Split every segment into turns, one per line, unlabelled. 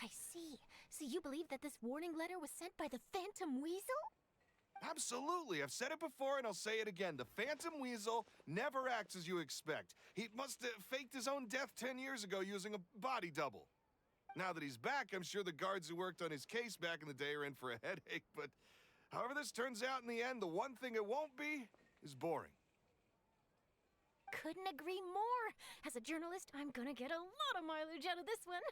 I see. So you believe that this warning letter was sent by the Phantom Weasel?
Absolutely. I've said it before and I'll say it again. The Phantom Weasel never acts as you expect. He must have faked his own death 10 years ago using a body double. Now that he's back, I'm sure the guards who worked on his case back in the day are in for a headache, but however this turns out in the end, the one thing it won't be is boring.
Couldn't agree more. As a journalist, I'm gonna get a lot of mileage out of this one.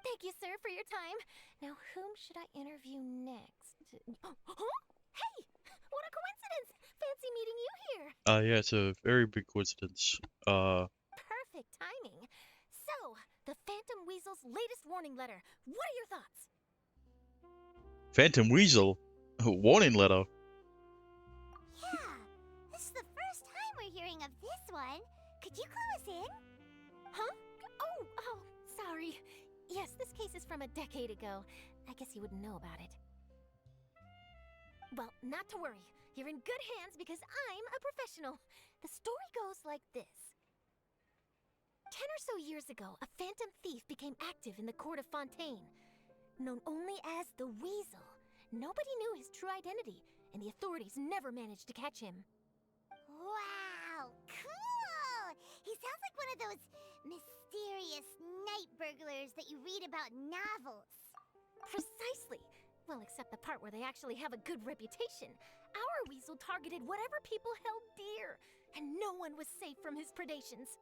Thank you, sir, for your time. Now, whom should I interview next? Huh? Hey! What a coincidence! Fancy meeting you here.
Yeah, it's a very big coincidence.
Perfect timing. So, the Phantom Weasel's latest warning letter. What are your thoughts?
Phantom Weasel? A warning letter?
Yeah, this is the first time we're hearing of this one. Could you clue us in?
Huh? Oh, sorry. Yes, this case is from a decade ago. I guess you wouldn't know about it. Well, not to worry. You're in good hands because I'm a professional. The story goes like this. 10 or so years ago, a phantom thief became active in the court of Fontaine. Known only as the Weasel, nobody knew his true identity, and the authorities never managed to catch him.
Wow, cool! He sounds like one of those mysterious night burglars that you read about in novels.
Precisely. Well, except the part where they actually have a good reputation. Our Weasel targeted whatever people held dear, and no one was safe from his predations.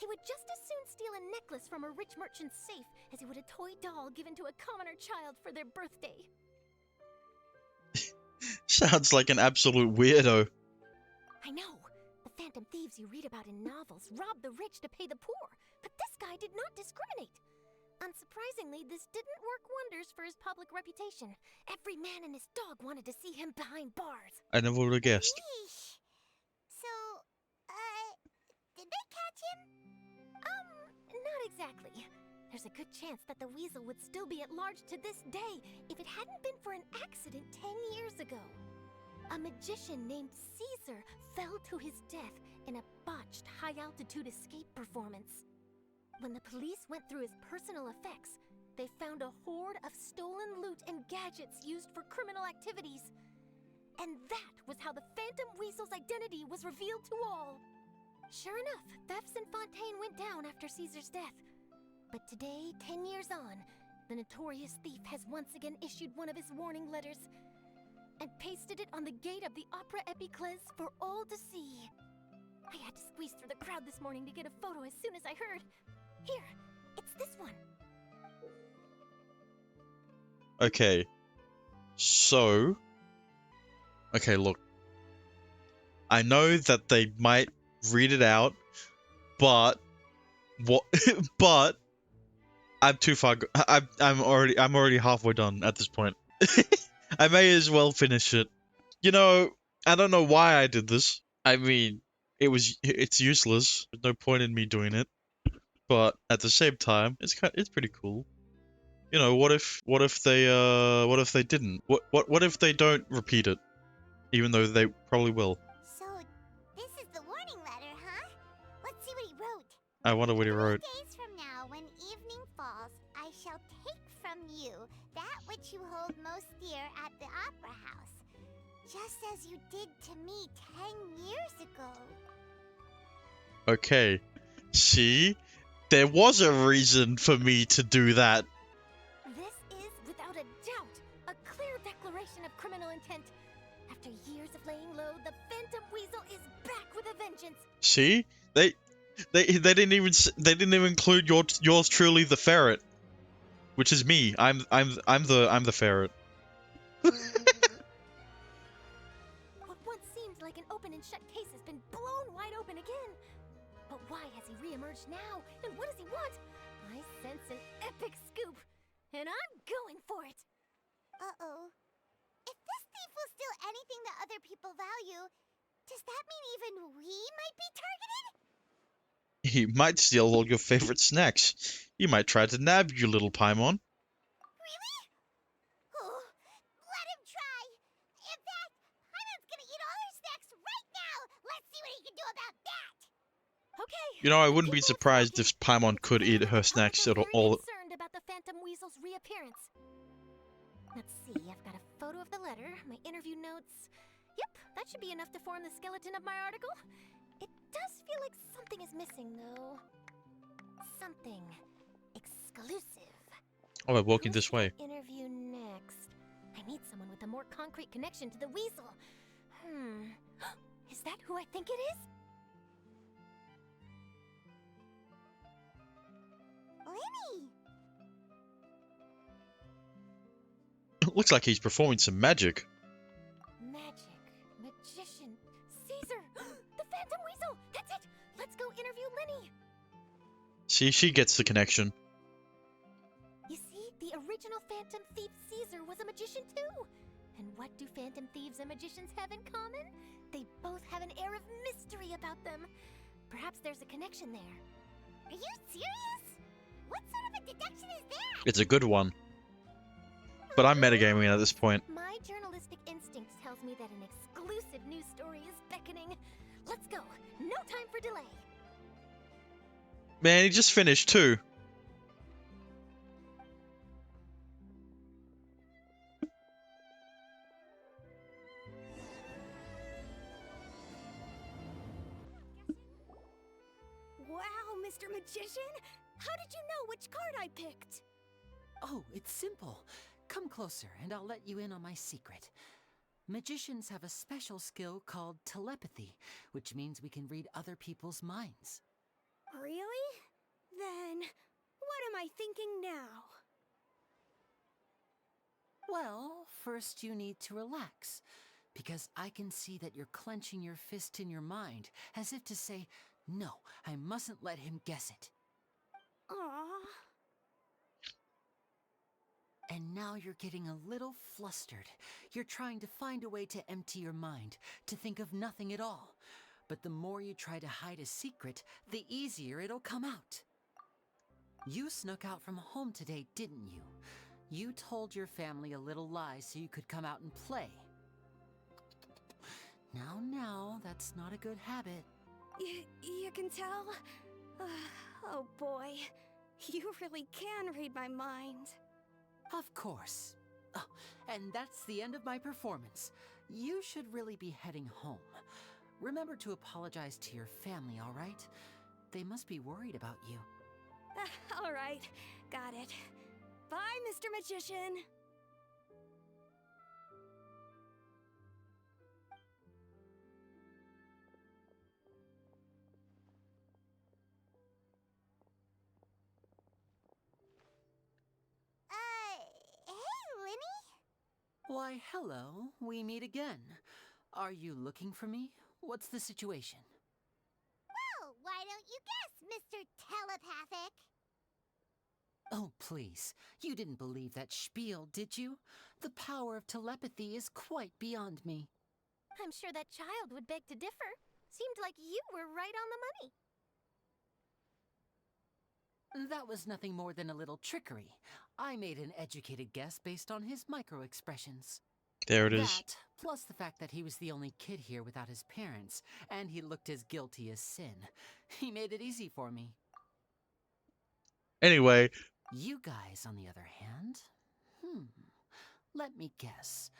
He would just as soon steal a necklace from a rich merchant's safe as he would a toy doll given to a commoner child for their birthday.
Sounds like an absolute weirdo.
I know. The phantom thieves you read about in novels rob the rich to pay the poor, but this guy did not discriminate. Unsurprisingly, this didn't work wonders for his public reputation. Every man and his dog wanted to see him behind bars.
I never would have guessed.
Yeesh. So, did they catch him?
Not exactly. There's a good chance that the Weasel would still be at large to this day if it hadn't been for an accident 10 years ago. A magician named Caesar fell to his death in a botched high-altitude escape performance. When the police went through his personal effects, they found a hoard of stolen loot and gadgets used for criminal activities. And that was how the Phantom Weasel's identity was revealed to all. Sure enough, thefts in Fontaine went down after Caesar's death. But today, 10 years on, the notorious thief has once again issued one of his warning letters and pasted it on the gate of the Opera Epiclese for all to see. I had to squeeze through the crowd this morning to get a photo as soon as I heard. Here, it's this one.
Okay. So... Okay, look. I know that they might read it out, but... What? But... I'm too far... I'm already halfway done at this point. I may as well finish it. You know, I don't know why I did this. I mean, it's useless. There's no point in me doing it. But at the same time, it's pretty cool. You know, what if they didn't? What if they don't repeat it, even though they probably will?
So, this is the warning letter, huh? Let's see what he wrote.
I wonder what he
3
wrote.
days from now, when evening falls, I shall take from you that which you hold most dear at the Opera House, just as you did to me 10 years ago.
Okay, see, there was a reason for me to do that.
This is, without a doubt, a clear declaration of criminal intent. After years of laying low, the Phantom Weasel is back with a vengeance.
See, they didn't even include yours truly, the ferret, which is me. I'm the ferret.
What once seemed like an open and shut case has been blown wide open again. But why has he re-emerged now? And what does he want? I sense an epic scoop, and I'm going for it.
Uh-oh. If this thief will steal anything that other people value, does that mean even we might be targeted?
He might steal all your favorite snacks. He might try to nab you, little Paimon.
Really? Oh, let him try. In fact, Hyman's gonna eat all our snacks right now. Let's see what he can do about that.
Okay.
You know, I wouldn't be
Keep on
surprised
talking.
if Paimon could eat her snacks at
However,
all.
very concerned about the Phantom Weasel's reappearance. Let's see, I've got a photo of the letter, my interview notes. Yep, that should be enough to form the skeleton of my article. It does feel like something is missing, though. Something exclusive.
Oh, we're walking
Who
this
should I
way.
interview next? I need someone with a more concrete connection to the weasel. Is that who I think it is?
Lyney!
Looks like he's performing some magic.
Magic, magician, Caesar, the Phantom Weasel. That's it. Let's go interview Lyney.
See, she gets the connection.
You see, the original Phantom Thief Caesar was a magician too. And what do Phantom Thieves and magicians have in common? They both have an air of mystery about them. Perhaps there's a connection there.
Are you serious? What sort of a deduction is that?
It's a good one. But I'm metagaming at this point.
My journalistic instinct tells me that an exclusive news story is beckoning. Let's go. No time for delay.
Man, he just finished too.
Wow, Mr. Magician! How did you know which card I picked?
Oh, it's simple. Come closer and I'll let you in on my secret. Magicians have a special skill called telepathy, which means we can read other people's minds.
Really? Then, what am I thinking now?
Well, first you need to relax, because I can see that you're clenching your fist in your mind, as if to say, no, I mustn't let him guess it.
Aww.
And now you're getting a little flustered. You're trying to find a way to empty your mind, to think of nothing at all. But the more you try to hide a secret, the easier it'll come out. You snuck out from home today, didn't you? You told your family a little lie so you could come out and play. Now, that's not a good habit.
You can tell? Oh boy, you really can read my mind.
Of course. Oh, and that's the end of my performance. You should really be heading home. Remember to apologize to your family, all right? They must be worried about you.
All right, got it. Bye, Mr. Magician.
Hey, Lyney?
Why, hello. We meet again. Are you looking for me? What's the situation?
Well, why don't you guess, Mr. Telepathic?
Oh, please. You didn't believe that spiel, did you? The power of telepathy is quite beyond me.
I'm sure that child would beg to differ. Seemed like you were right on the money.
That was nothing more than a little trickery. I made an educated guess based on his micro-expressions.
There it is.
That, plus the fact that he was the only kid here without his parents, and he looked as guilty as sin. He made it easy for me.
Anyway,
You guys, on the other hand, let me guess.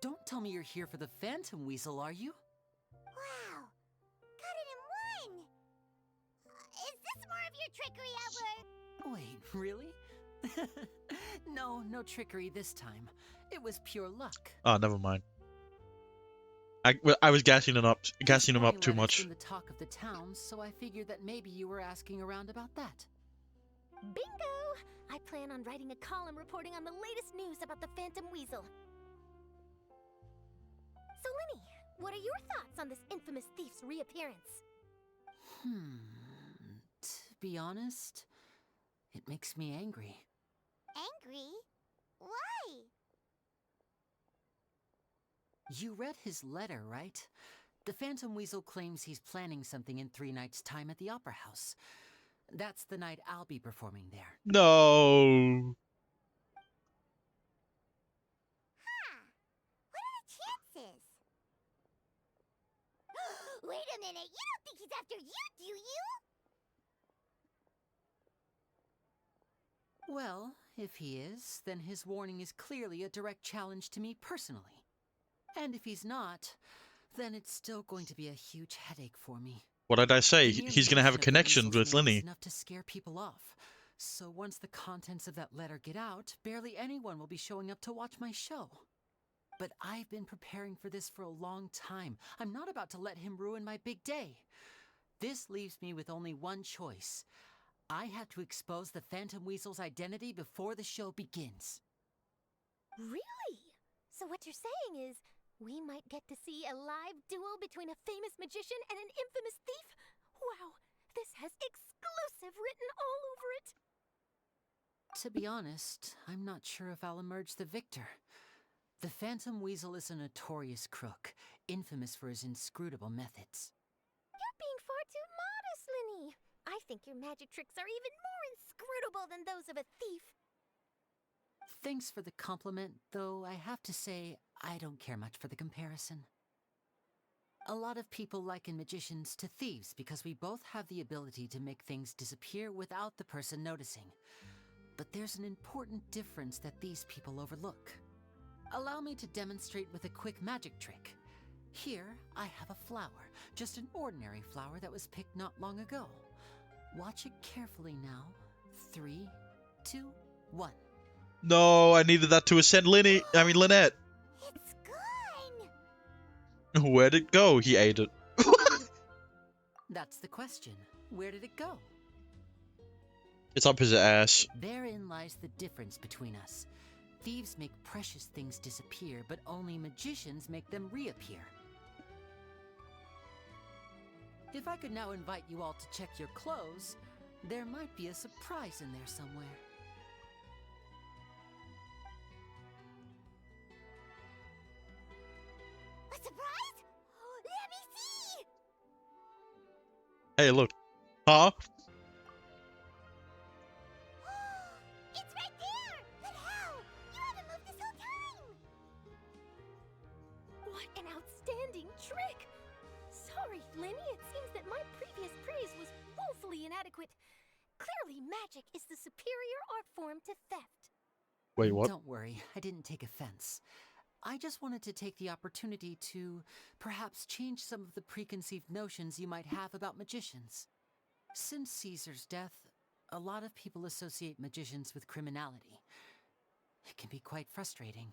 Don't tell me you're here for the Phantom Weasel, are you?
Wow, got it in one! Is this more of your trickery, Albert?
Wait, really? No trickery this time. It was pure luck.
oh, never mind. I was gassing him up too
Letter's
much.
been the talk of the town, so I figured that maybe you were asking around about that.
Bingo! I plan on writing a column reporting on the latest news about the Phantom Weasel. So, Lyney, what are your thoughts on this infamous thief's reappearance?
To be honest, it makes me angry.
Angry? Why?
You read his letter, right? The Phantom Weasel claims he's planning something in 3 nights' time at the Opera House. That's the night I'll be performing there.
No.
Huh. What are the chances? Wait a minute, you don't think he's after you, do you?
Well, if he is, then his warning is clearly a direct challenge to me personally. And if he's not, then it's still going to be a huge headache for me.
What did I say?
The mere
He's gonna have a
mention of the
connection
weasel's
with
name is
Lyney.
enough to scare people off. So once the contents of that letter get out, barely anyone will be showing up to watch my show. But I've been preparing for this for a long time. I'm not about to let him ruin my big day. This leaves me with only one choice. I have to expose the Phantom Weasel's identity before the show begins.
Really? So what you're saying is, we might get to see a live duel between a famous magician and an infamous thief? Wow, this has exclusive written all over it!
To be honest, I'm not sure if I'll emerge the victor. The Phantom Weasel is a notorious crook, infamous for his inscrutable methods.
You're being far too modest, Lyney. I think your magic tricks are even more inscrutable than those of a thief.
Thanks for the compliment, though I have to say I don't care much for the comparison. A lot of people liken magicians to thieves because we both have the ability to make things disappear without the person noticing. But there's an important difference that these people overlook. Allow me to demonstrate with a quick magic trick. Here, I have a flower, just an ordinary flower that was picked not long ago. Watch it carefully now. 3, 2, 1.
No, I needed that to ascend Lynette.
It's gone!
Where'd it go? He ate it.
That's the question. Where did it go?
It's up his ass.
Therein lies the difference between us. Thieves make precious things disappear, but only magicians make them reappear. If I could now invite you all to check your clothes, there might be a surprise in there somewhere.
A surprise? Let me see!
Hey, look. Huh?
It's right there! But how? You haven't moved this whole time!
What an outstanding trick! Sorry, Lyney, it seems that my previous praise was woefully inadequate. Clearly, magic is the superior art form to theft.
Wait, what?
Don't worry, I didn't take offense. I just wanted to take the opportunity to perhaps change some of the preconceived notions you might have about magicians. Since Caesar's death, a lot of people associate magicians with criminality. It can be quite frustrating.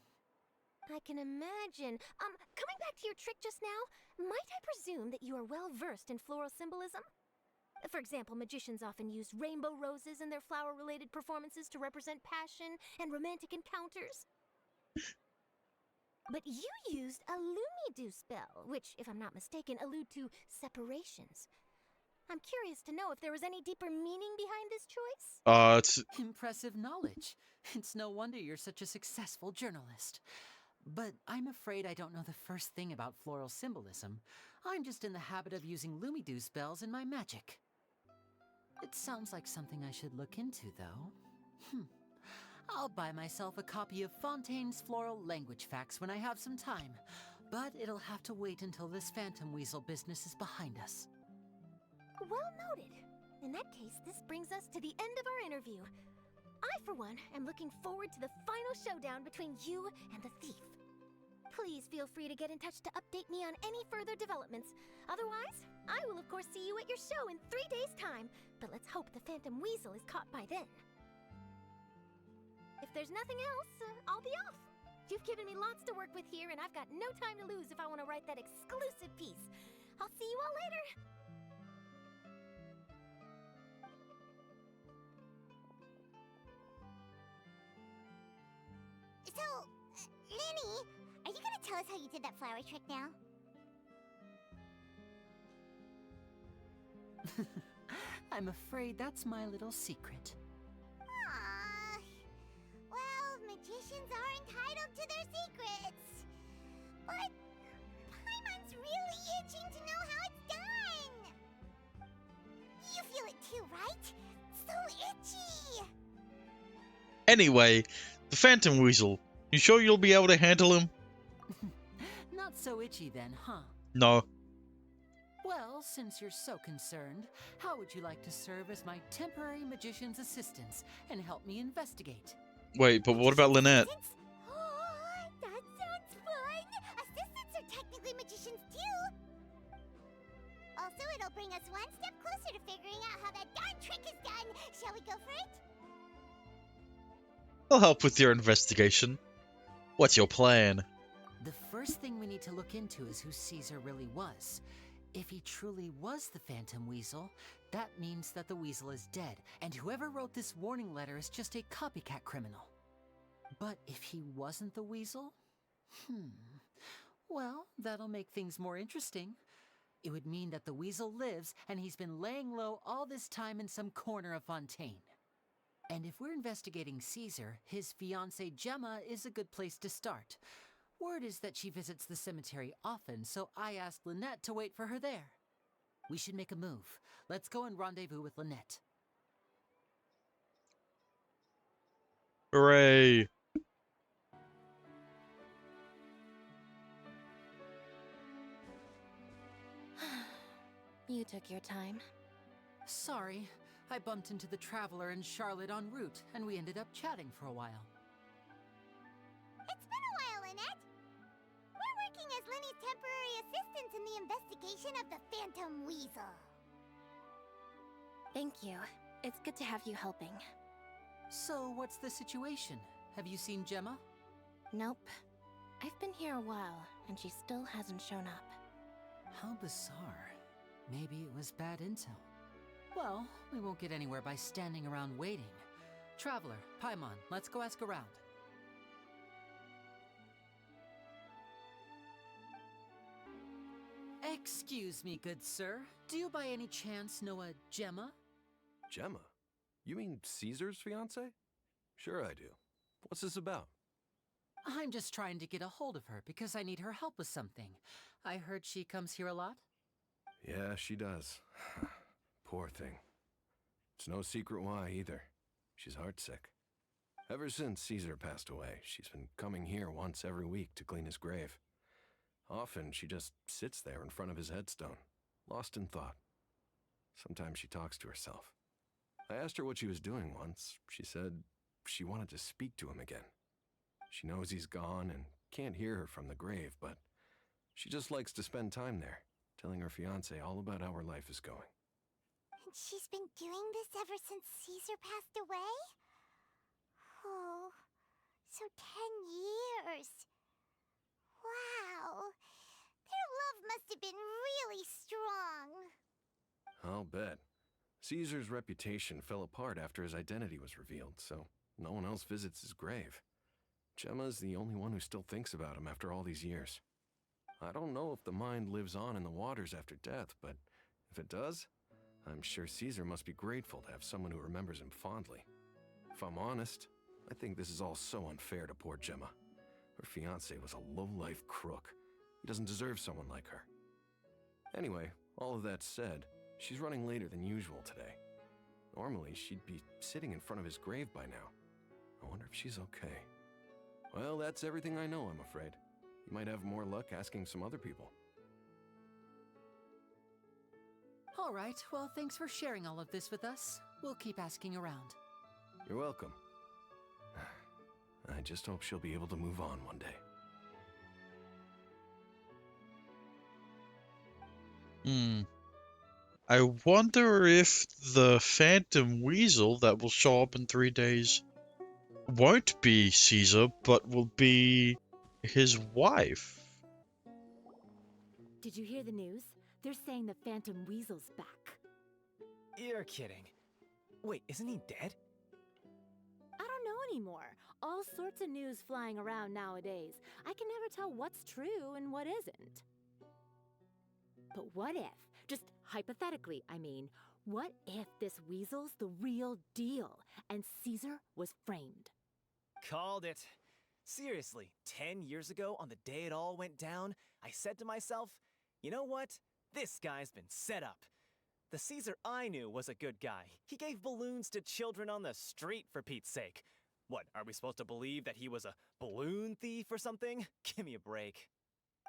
I can imagine. Coming back to your trick just now, might I presume that you are well versed in floral symbolism? For example, magicians often use rainbow roses in their flower-related performances to represent passion and romantic encounters. But you used a Lumidu spell, which, if I'm not mistaken, allude to separations. I'm curious to know if there was any deeper meaning behind this choice?
It's...
Impressive knowledge. It's no wonder you're such a successful journalist. But I'm afraid I don't know the first thing about floral symbolism. I'm just in the habit of using Lumidu spells in my magic. It sounds like something I should look into, though. I'll buy myself a copy of Fontaine's Floral Language Facts when I have some time. But it'll have to wait until this Phantom Weasel business is behind us.
Well noted. In that case, this brings us to the end of our interview. I, for one, am looking forward to the final showdown between you and the thief. Please feel free to get in touch to update me on any further developments. Otherwise, I will of course see you at your show in 3 days' time, but let's hope the Phantom Weasel is caught by then. If there's nothing else, I'll be off. You've given me lots to work with here, and I've got no time to lose if I want to write that exclusive piece. I'll see you all later.
So, Lyney, are you gonna tell us how you did that flower trick now?
I'm afraid that's my little secret.
Aww. Well, magicians are entitled to their secrets. But Paimon's really itching to know how it's done. You feel it too, right? So itchy.
Anyway, the Phantom Weasel. You sure you'll be able to handle him?
Not so itchy then, huh?
No.
Well, since you're so concerned, how would you like to serve as my temporary magician's assistants and help me investigate?
Wait, but what about Lynette?
Assistants? Oh, that sounds fun! Assistants are technically magicians too! Also, it'll bring us one step closer to figuring out how that darn trick is done. Shall we go for it?
I'll help with your investigation. What's your plan?
The first thing we need to look into is who Caesar really was. If he truly was the Phantom Weasel, that means that the Weasel is dead, and whoever wrote this warning letter is just a copycat criminal. But if he wasn't the Weasel? Well, that'll make things more interesting. It would mean that the Weasel lives, and he's been laying low all this time in some corner of Fontaine. And if we're investigating Caesar, his fiancée Gemma is a good place to start. Word is that she visits the cemetery often, so I asked Lynette to wait for her there. We should make a move. Let's go and rendezvous with Lynette.
Hooray!
You took your time.
Sorry, I bumped into the Traveler and Charlotte en route, and we ended up chatting for a while.
It's been a while, Lynette. We're working as Lyney's temporary assistants in the investigation of the Phantom Weasel.
Thank you. It's good to have you helping.
So, what's the situation? Have you seen Gemma?
Nope. I've been here a while, and she still hasn't shown up.
How bizarre. Maybe it was bad intel. Well, we won't get anywhere by standing around waiting. Traveler, Paimon, let's go ask around. Excuse me, good sir. Do you by any chance know a Gemma?
Gemma? You mean Caesar's fiance? Sure I do. What's this about?
I'm just trying to get a hold of her because I need her help with something. I heard she comes here a lot.
Yeah, she does. Poor thing. It's no secret why either. She's heartsick. Ever since Caesar passed away, she's been coming here once every week to clean his grave. Often she just sits there in front of his headstone, lost in thought. Sometimes she talks to herself. I asked her what she was doing once. She said she wanted to speak to him again. She knows he's gone and can't hear her from the grave, but she just likes to spend time there, telling her fiancé all about how her life is going.
And she's been doing this ever since Caesar passed away? Oh, so 10 years. Wow. Their love must have been really strong.
I'll bet. Caesar's reputation fell apart after his identity was revealed, so no one else visits his grave. Gemma's the only one who still thinks about him after all these years. I don't know if the mind lives on in the waters after death, but if it does, I'm sure Caesar must be grateful to have someone who remembers him fondly. If I'm honest, I think this is all so unfair to poor Gemma. Her fiancé was a low-life crook. He doesn't deserve someone like her. Anyway, all of that said, she's running later than usual today. Normally, she'd be sitting in front of his grave by now. I wonder if she's okay. Well, that's everything I know, I'm afraid. You might have more luck asking some other people.
All right, well, thanks for sharing all of this with us. We'll keep asking around.
You're welcome. I just hope she'll be able to move on one day.
I wonder if the Phantom Weasel that will show up in 3 days won't be Caesar, but will be his wife.
Did you hear the news? They're saying the Phantom Weasel's back.
You're kidding. Wait, isn't he dead?
I don't know anymore. All sorts of news flying around nowadays. I can never tell what's true and what isn't. But what if, just hypothetically, I mean, what if this weasel's the real deal and Caesar was framed?
Called it. Seriously, 10 years ago, on the day it all went down, I said to myself, you know what? This guy's been set up. The Caesar I knew was a good guy. He gave balloons to children on the street, for Pete's sake. What, are we supposed to believe that he was a balloon thief or something? Give me a break.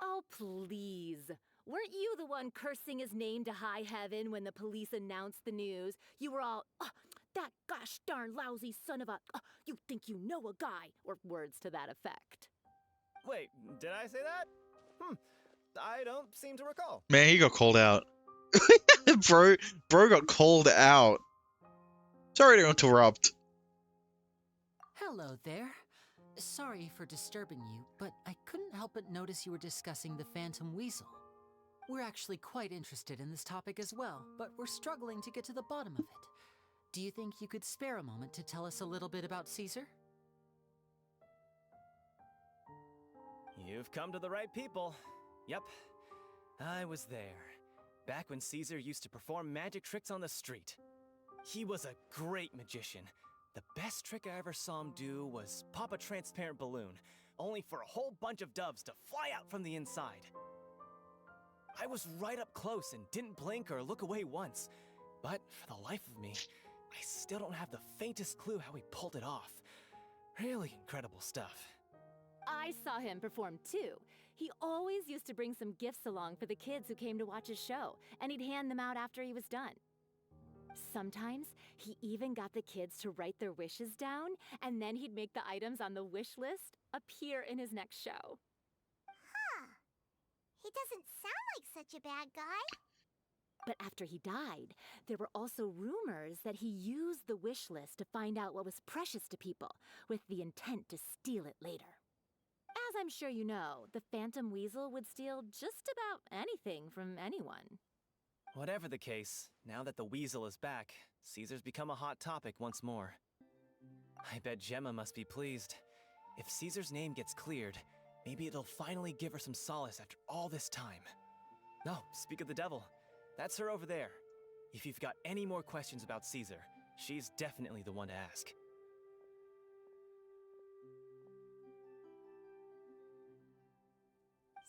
Oh, please. Weren't you the one cursing his name to high heaven when the police announced the news? You were all, that gosh darn lousy son of a, you think you know a guy, or words to that effect.
Wait, did I say that? I don't seem to recall.
Man, he got called out. bro got called out. Sorry to interrupt.
Hello there. Sorry for disturbing you, but I couldn't help but notice you were discussing the Phantom Weasel. We're actually quite interested in this topic as well, but we're struggling to get to the bottom of it. Do you think you could spare a moment to tell us a little bit about Caesar?
You've come to the right people. Yep, I was there. Back when Caesar used to perform magic tricks on the street. He was a great magician. The best trick I ever saw him do was pop a transparent balloon, only for a whole bunch of doves to fly out from the inside. I was right up close and didn't blink or look away once. But for the life of me, I still don't have the faintest clue how he pulled it off. Really incredible stuff.
I saw him perform too. He always used to bring some gifts along for the kids who came to watch his show, and he'd hand them out after he was done. Sometimes he even got the kids to write their wishes down, and then he'd make the items on the wish list appear in his next show.
Huh. He doesn't sound like such a bad guy.
But after he died, there were also rumors that he used the wish list to find out what was precious to people, with the intent to steal it later. As I'm sure you know, the Phantom Weasel would steal just about anything from anyone.
Whatever the case, now that the Weasel is back, Caesar's become a hot topic once more. I bet Gemma must be pleased. If Caesar's name gets cleared, maybe it'll finally give her some solace after all this time. No, speak of the devil. That's her over there. If you've got any more questions about Caesar, she's definitely the one to ask.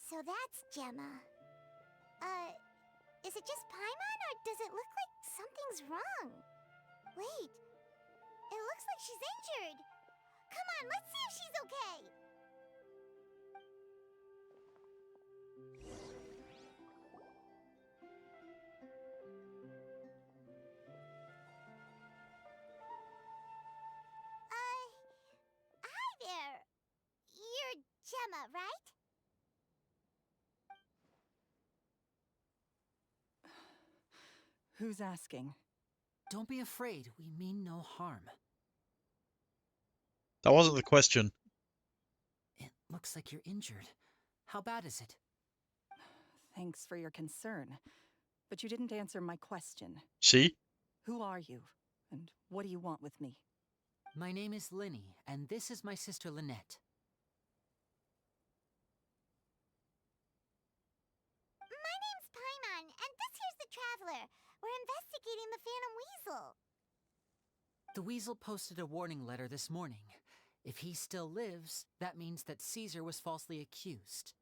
So that's Gemma. Is it just Paimon, or does it look like something's wrong? Wait, it looks like she's injured. Come on, let's see if she's okay. Hi there. You're Gemma, right?
Who's asking?
Don't be afraid, we mean no harm.
That wasn't the question.
It looks like you're injured. How bad is it?
Thanks for your concern, but you didn't answer my question.
See?
Who are you, and what do you want with me?
My name is Lyney, and this is my sister Lynette.
My name's Paimon, and this here's the Traveler. We're investigating the Phantom Weasel.
The Weasel posted a warning letter this morning. If he still lives, that means that Caesar was falsely accused.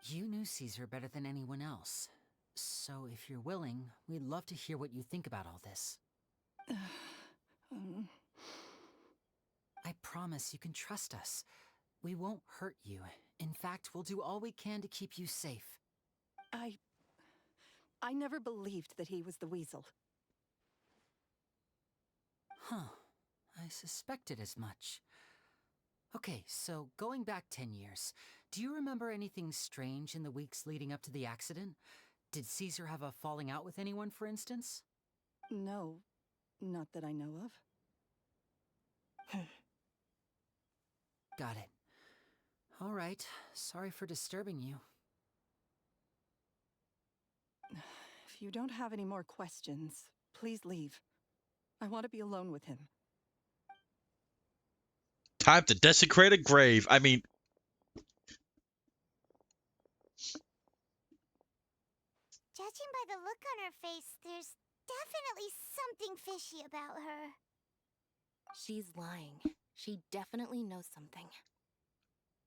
You knew Caesar better than anyone else. So if you're willing, we'd love to hear what you think about all this. I promise you can trust us. We won't hurt you. In fact, we'll do all we can to keep you safe.
I never believed that he was the Weasel.
Huh. I suspected as much. Okay, so going back 10 years, do you remember anything strange in the weeks leading up to the accident? Did Caesar have a falling out with anyone, for instance?
No, not that I know of.
Got it. All right, sorry for disturbing you.
If you don't have any more questions, please leave. I want to be alone with him.
Time to desecrate a grave. I mean...
Judging by the look on her face, there's definitely something fishy about her.
She's lying. She definitely knows something.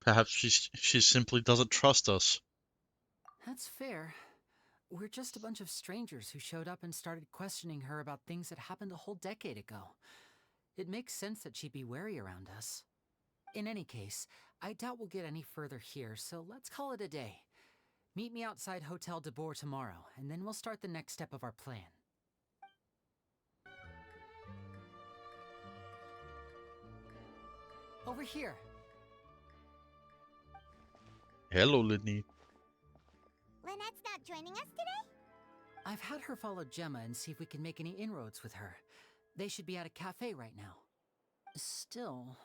Perhaps she simply doesn't trust us.
That's fair. We're just a bunch of strangers who showed up and started questioning her about things that happened a whole decade ago. It makes sense that she'd be wary around us. In any case, I doubt we'll get any further here, so let's call it a day. Meet me outside Hotel de Boer tomorrow, and then we'll start the next step of our plan. Over here.
Hello, Lyney.
Lynette's not joining us today?
I've had her follow Gemma and see if we can make any inroads with her. They should be at a cafe right now. Still,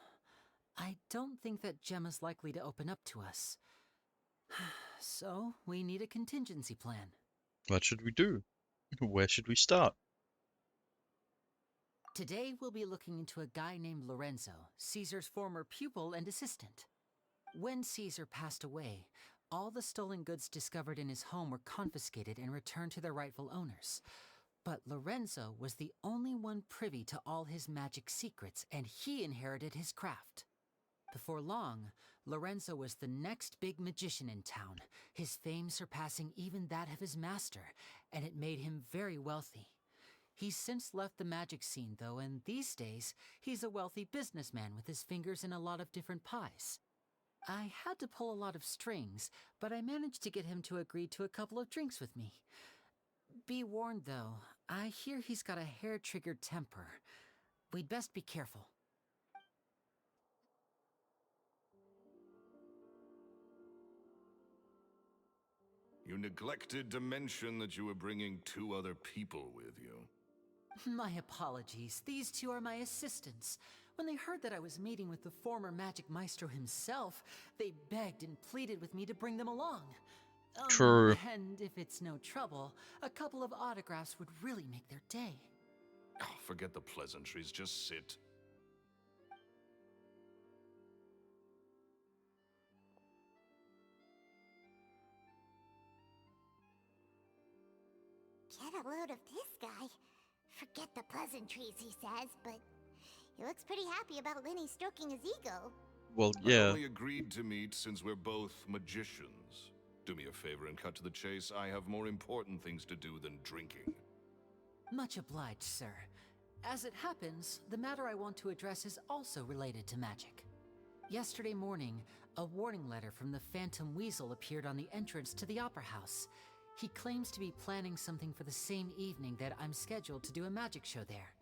I don't think that Gemma's likely to open up to us. So, we need a contingency plan.
What should we do? Where should we start?
Today, we'll be looking into a guy named Lorenzo, Caesar's former pupil and assistant. When Caesar passed away, all the stolen goods discovered in his home were confiscated and returned to their rightful owners. But Lorenzo was the only one privy to all his magic secrets, and he inherited his craft. Before long, Lorenzo was the next big magician in town, his fame surpassing even that of his master, and it made him very wealthy. He's since left the magic scene, though, and these days, he's a wealthy businessman with his fingers in a lot of different pies. I had to pull a lot of strings, but I managed to get him to agree to a couple of drinks with me. Be warned, though, I hear he's got a hair-triggered temper. We'd best be careful.
You neglected to mention that you were bringing 2 other people with you.
My apologies. These 2 are my assistants. When they heard that I was meeting with the former magic maestro himself, they begged and pleaded with me to bring them along.
True.
And if it's no trouble, a couple of autographs would really make their day.
Oh, forget the pleasantries, just sit.
Get a load of this guy. Forget the pleasantries, he says, but he looks pretty happy about Lyney stroking his ego.
Well,
I
yeah.
only agreed to meet since we're both magicians. Do me a favor and cut to the chase. I have more important things to do than drinking.
Much obliged, sir. As it happens, the matter I want to address is also related to magic. Yesterday morning, a warning letter from the Phantom Weasel appeared on the entrance to the Opera House. He claims to be planning something for the same evening that I'm scheduled to do a magic show there.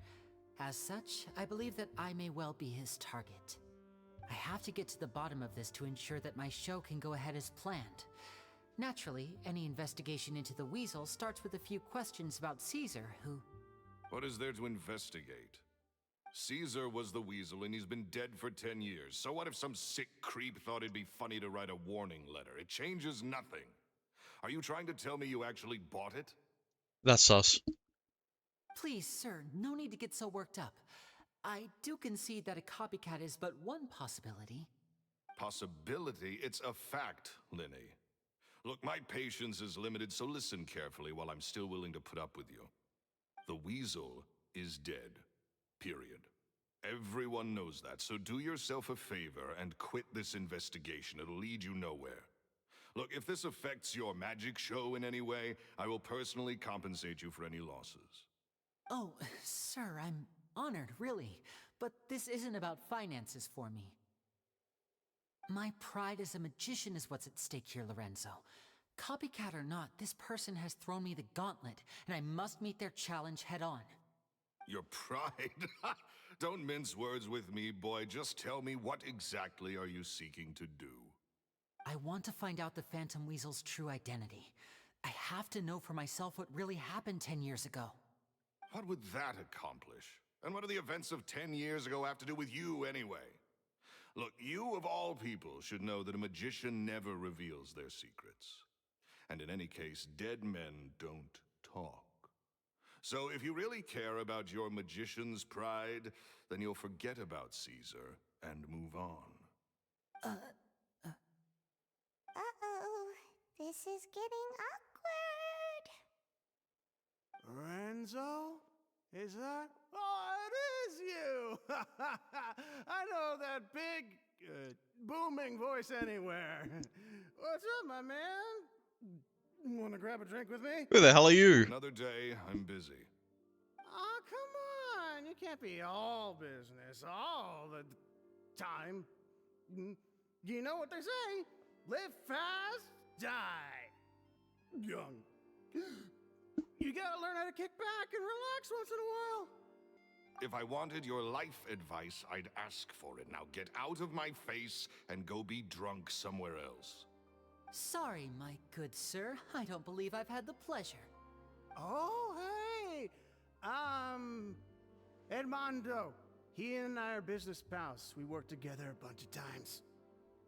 As such, I believe that I may well be his target. I have to get to the bottom of this to ensure that my show can go ahead as planned. Naturally, any investigation into the Weasel starts with a few questions about Caesar, who...
What is there to investigate? Caesar was the Weasel and he's been dead for 10 years. So what if some sick creep thought it'd be funny to write a warning letter? It changes nothing. Are you trying to tell me you actually bought it?
That's us.
Please, sir, no need to get so worked up. I do concede that a copycat is but one possibility.
Possibility? It's a fact, Lyney. Look, my patience is limited, so listen carefully while I'm still willing to put up with you. The Weasel is dead. Period. Everyone knows that, so do yourself a favor and quit this investigation. It'll lead you nowhere. Look, if this affects your magic show in any way, I will personally compensate you for any losses.
Oh, sir, I'm honored, really. But this isn't about finances for me. My pride as a magician is what's at stake here, Lorenzo. Copycat or not, this person has thrown me the gauntlet, and I must meet their challenge head on.
Your pride? Don't mince words with me, boy. Just tell me, what exactly are you seeking to do?
I want to find out the Phantom Weasel's true identity. I have to know for myself what really happened 10 years ago.
What would that accomplish? And what do the events of 10 years ago have to do with you, anyway? Look, you of all people should know that a magician never reveals their secrets. And in any case, dead men don't talk. So if you really care about your magician's pride, then you'll forget about Caesar and move on.
Uh-oh. This is getting awkward.
Lorenzo? Is that? Oh, it is you! I know that big, booming voice anywhere. What's up, my man? Want to grab a drink with me?
Who the hell are you?
Another day, I'm busy.
Oh, come on. You can't be all business all the time. You know what they say? Live fast, die. young. You gotta learn how to kick back and relax once in a while.
If I wanted your life advice, I'd ask for it. Now get out of my face and go be drunk somewhere else.
Sorry, my good sir. I don't believe I've had the pleasure.
Oh, hey! Edmondo. He and I are business pals. We worked together a bunch of times.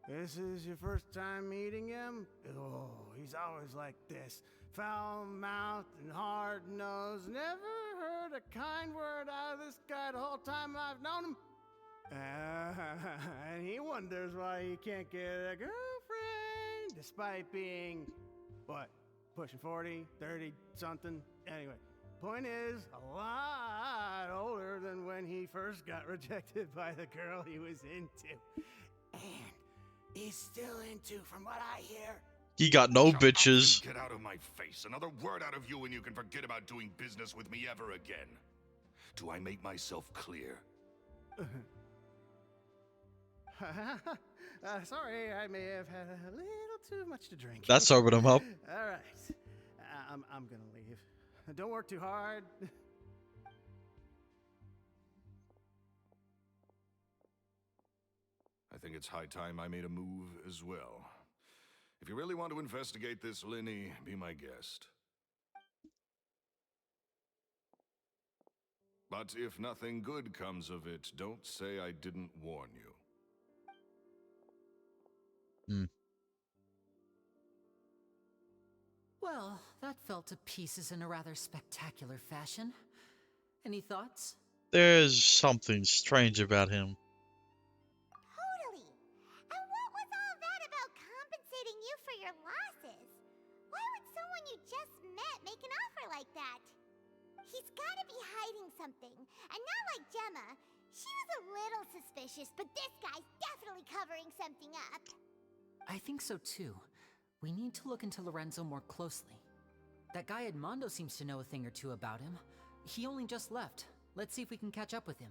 This is your first time meeting him? Oh, he's always like this. Foul-mouthed and hard-nosed. Never heard a kind word out of this guy the whole time I've known him. And he wonders why he can't get a girlfriend, despite being, what, pushing 40, 30, something? Anyway, point is, a lot older than when he first got rejected by the girl he was into. And he's still into, from what I hear.
He got no
Shut up
bitches.
and get out of my face. Another word out of you and you can forget about doing business with me ever again. Do I make myself clear?
Sorry, I may have had a little too much to drink.
That sobered him up.
All right, I'm gonna leave. Don't work too hard.
I think it's high time I made a move as well. If you really want to investigate this, Lyney, be my guest. But if nothing good comes of it, don't say I didn't warn you.
Well, that fell to pieces in a rather spectacular fashion. Any thoughts?
There's something strange about him.
Totally. And what was all that about compensating you for your losses? Why would someone you just met make an offer like that? He's gotta be hiding something. And not like Gemma. She was a little suspicious, but this guy's definitely covering something up.
I think so too. We need to look into Lorenzo more closely. That guy Edmondo seems to know a thing or two about him. He only just left. Let's see if we can catch up with him.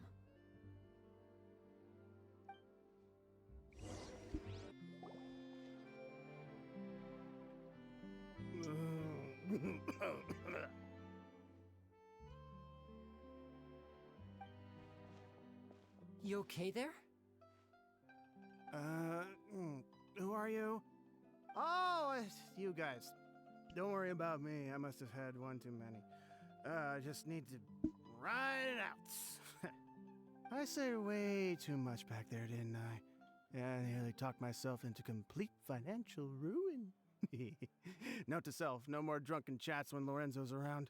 You okay there?
Who are you? Oh, it's you guys. Don't worry about me. I must have had one too many. I just need to ride it out. I said way too much back there, didn't I? Yeah, I nearly talked myself into complete financial ruin. Note to self, no more drunken chats when Lorenzo's around.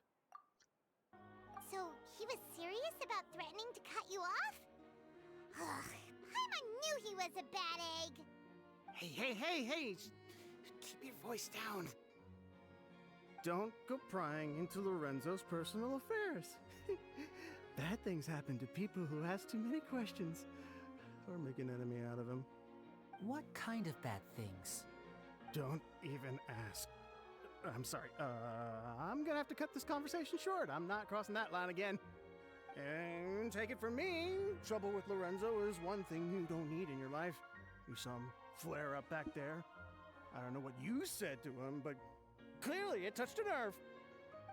So, he was serious about threatening to cut you off? Ugh, Paimon knew he was a bad egg.
Hey! Keep your voice down. Don't go prying into Lorenzo's personal affairs. Bad things happen to people who ask too many questions or make an enemy out of him.
What kind of bad things?
Don't even ask. I'm sorry. I'm gonna have to cut this conversation short. I'm not crossing that line again. And take it from me, trouble with Lorenzo is one thing you don't need in your life. You saw him flare up back there. I don't know what you said to him, but clearly it touched a nerve.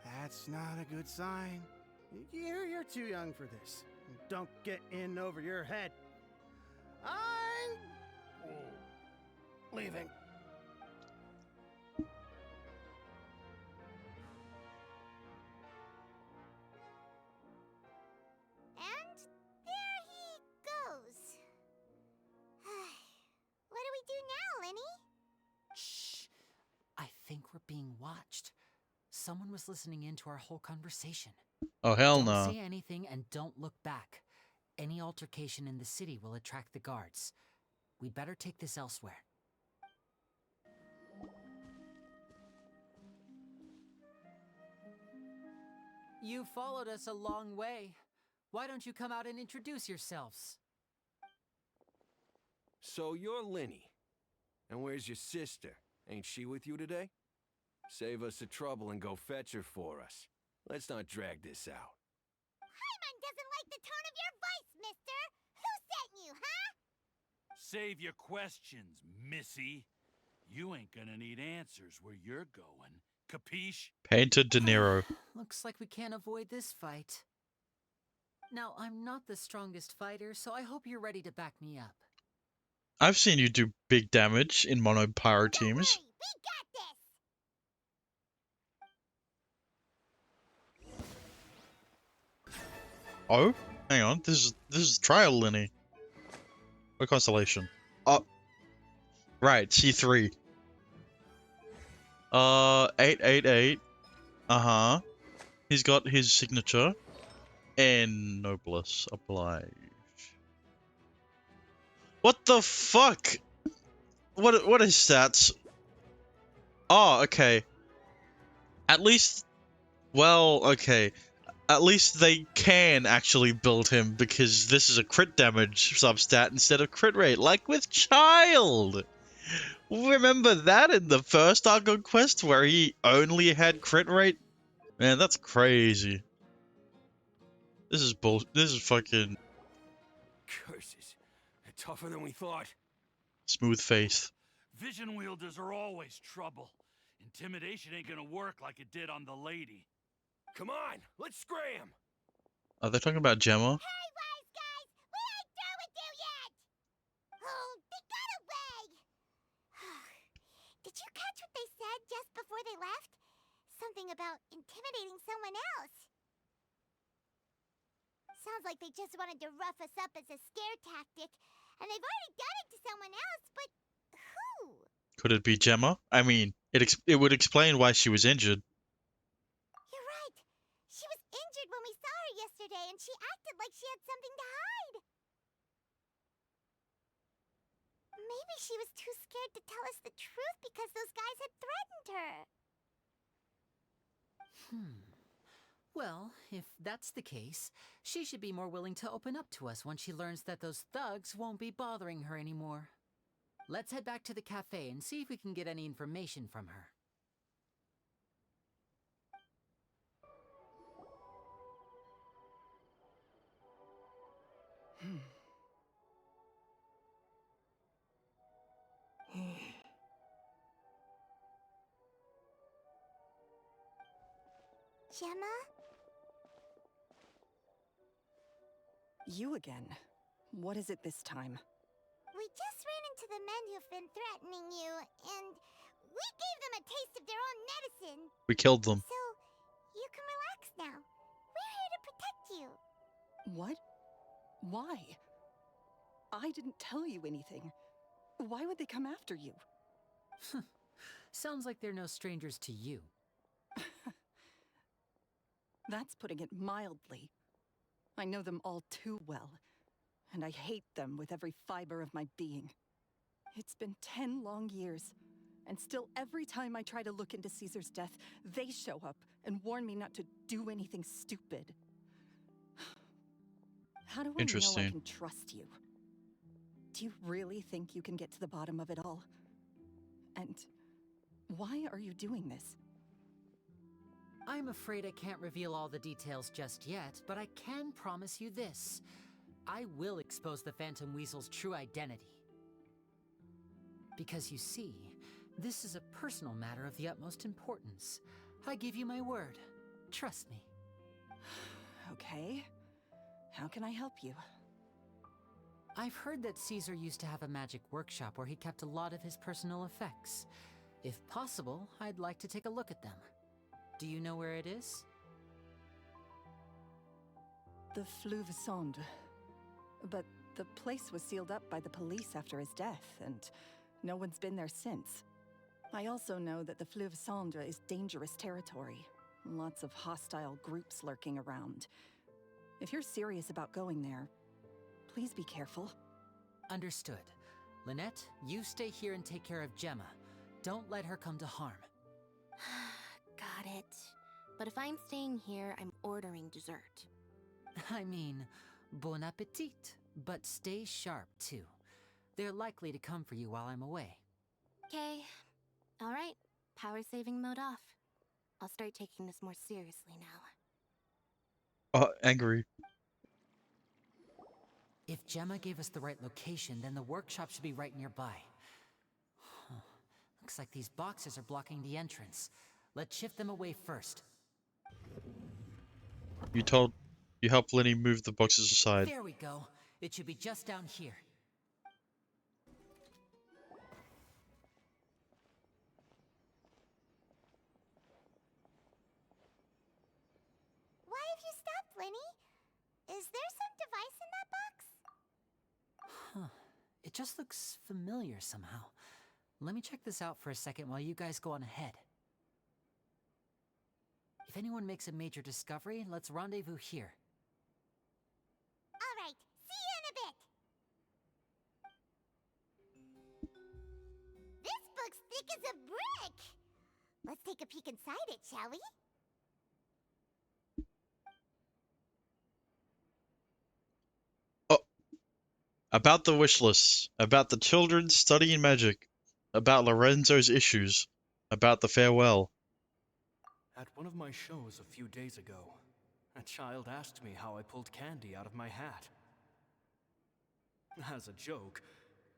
That's not a good sign. You're too young for this. Don't get in over your head. I'm leaving.
And there he goes. What do we do now, Lyney?
Shh! I think we're being watched. Someone was listening in to our whole conversation.
Oh, hell
Don't
no.
say anything and don't look back. Any altercation in the city will attract the guards. We'd better take this elsewhere. You followed us a long way. Why don't you come out and introduce yourselves?
So you're Lyney. And where's your sister? Ain't she with you today? Save us the trouble and go fetch her for us. Let's not drag this out.
Paimon doesn't like the tone of your voice, mister! Who sent you, huh?
Save your questions, missy. You ain't gonna need answers where you're going. Capiche?
Painted De Niro.
Looks like we can't avoid this fight. Now, I'm not the strongest fighter, so I hope you're ready to back me up.
I've seen you do big damage in mono pyro
Don't
teams.
worry, we got this!
Oh, hang on. This is trial Lyney. What constellation? Oh, right. C3. 888. Uh-huh. He's got his signature. And Noblesse Oblige. What the fuck? What is that? Oh, okay. At least, well, okay. At least they can actually build him because this is a crit damage substat instead of crit rate, like with Child. Remember that in the first Argon quest where he only had crit rate? Man, that's crazy. This is this is fucking
Curses. They're tougher than we thought.
smooth face.
Vision wielders are always trouble. Intimidation ain't gonna work like it did on the lady. Come on, let's scram!
Are they talking about Gemma?
Hey, wise guys! We ain't through with you yet! Oh, they got away! Did you catch what they said just before they left? Something about intimidating someone else. Sounds like they just wanted to rough us up as a scare tactic, and they've already done it to someone else, but who?
Could it be Gemma? I mean, it would explain why she was injured.
You're right. She was injured when we saw her yesterday, and she acted like she had something to hide. Maybe she was too scared to tell us the truth because those guys had threatened her.
Well, if that's the case, she should be more willing to open up to us once she learns that those thugs won't be bothering her anymore. Let's head back to the cafe and see if we can get any information from her.
Gemma?
You again. What is it this time?
We just ran into the men who've been threatening you, and we gave them a taste of their own medicine.
We killed them.
So, you can relax now. We're here to protect you.
What? Why? I didn't tell you anything. Why would they come after you?
Sounds like they're no strangers to you.
That's putting it mildly. I know them all too well, and I hate them with every fiber of my being. It's been 10 long years, and still every time I try to look into Caesar's death, they show up and warn me not to do anything stupid. How do I know I
Interesting.
can trust you? Do you really think you can get to the bottom of it all? And why are you doing this?
I'm afraid I can't reveal all the details just yet, but I can promise you this. I will expose the Phantom Weasel's true identity. Because you see, this is a personal matter of the utmost importance. I give you my word. Trust me.
Okay. How can I help you?
I've heard that Caesar used to have a magic workshop where he kept a lot of his personal effects. If possible, I'd like to take a look at them. Do you know where it is?
The Fleuve Sonde. But the place was sealed up by the police after his death, and no one's been there since. I also know that the Fleuve Sonde is dangerous territory. Lots of hostile groups lurking around. If you're serious about going there, please be careful.
Understood. Lynette, you stay here and take care of Gemma. Don't let her come to harm.
Got it. But if I'm staying here, I'm ordering dessert.
I mean, bon appetit, but stay sharp too. They're likely to come for you while I'm away.
Okay. Alright. Power saving mode off. I'll start taking this more seriously now.
Angry.
If Gemma gave us the right location, then the workshop should be right nearby. Looks like these boxes are blocking the entrance. Let's shift them away first.
You helped Lyney move the boxes aside.
There we go. It should be just down here.
Why have you stopped, Lyney? Is there some device in that box?
Huh. It just looks familiar somehow. Let me check this out for a second while you guys go on ahead. If anyone makes a major discovery, let's rendezvous here.
All right, see you in a bit. This book's thick as a brick. Let's take a peek inside it, shall we?
About the wish list, about the children studying magic, about Lorenzo's issues, about the farewell.
At one of my shows a few days ago, a child asked me how I pulled candy out of my hat. As a joke,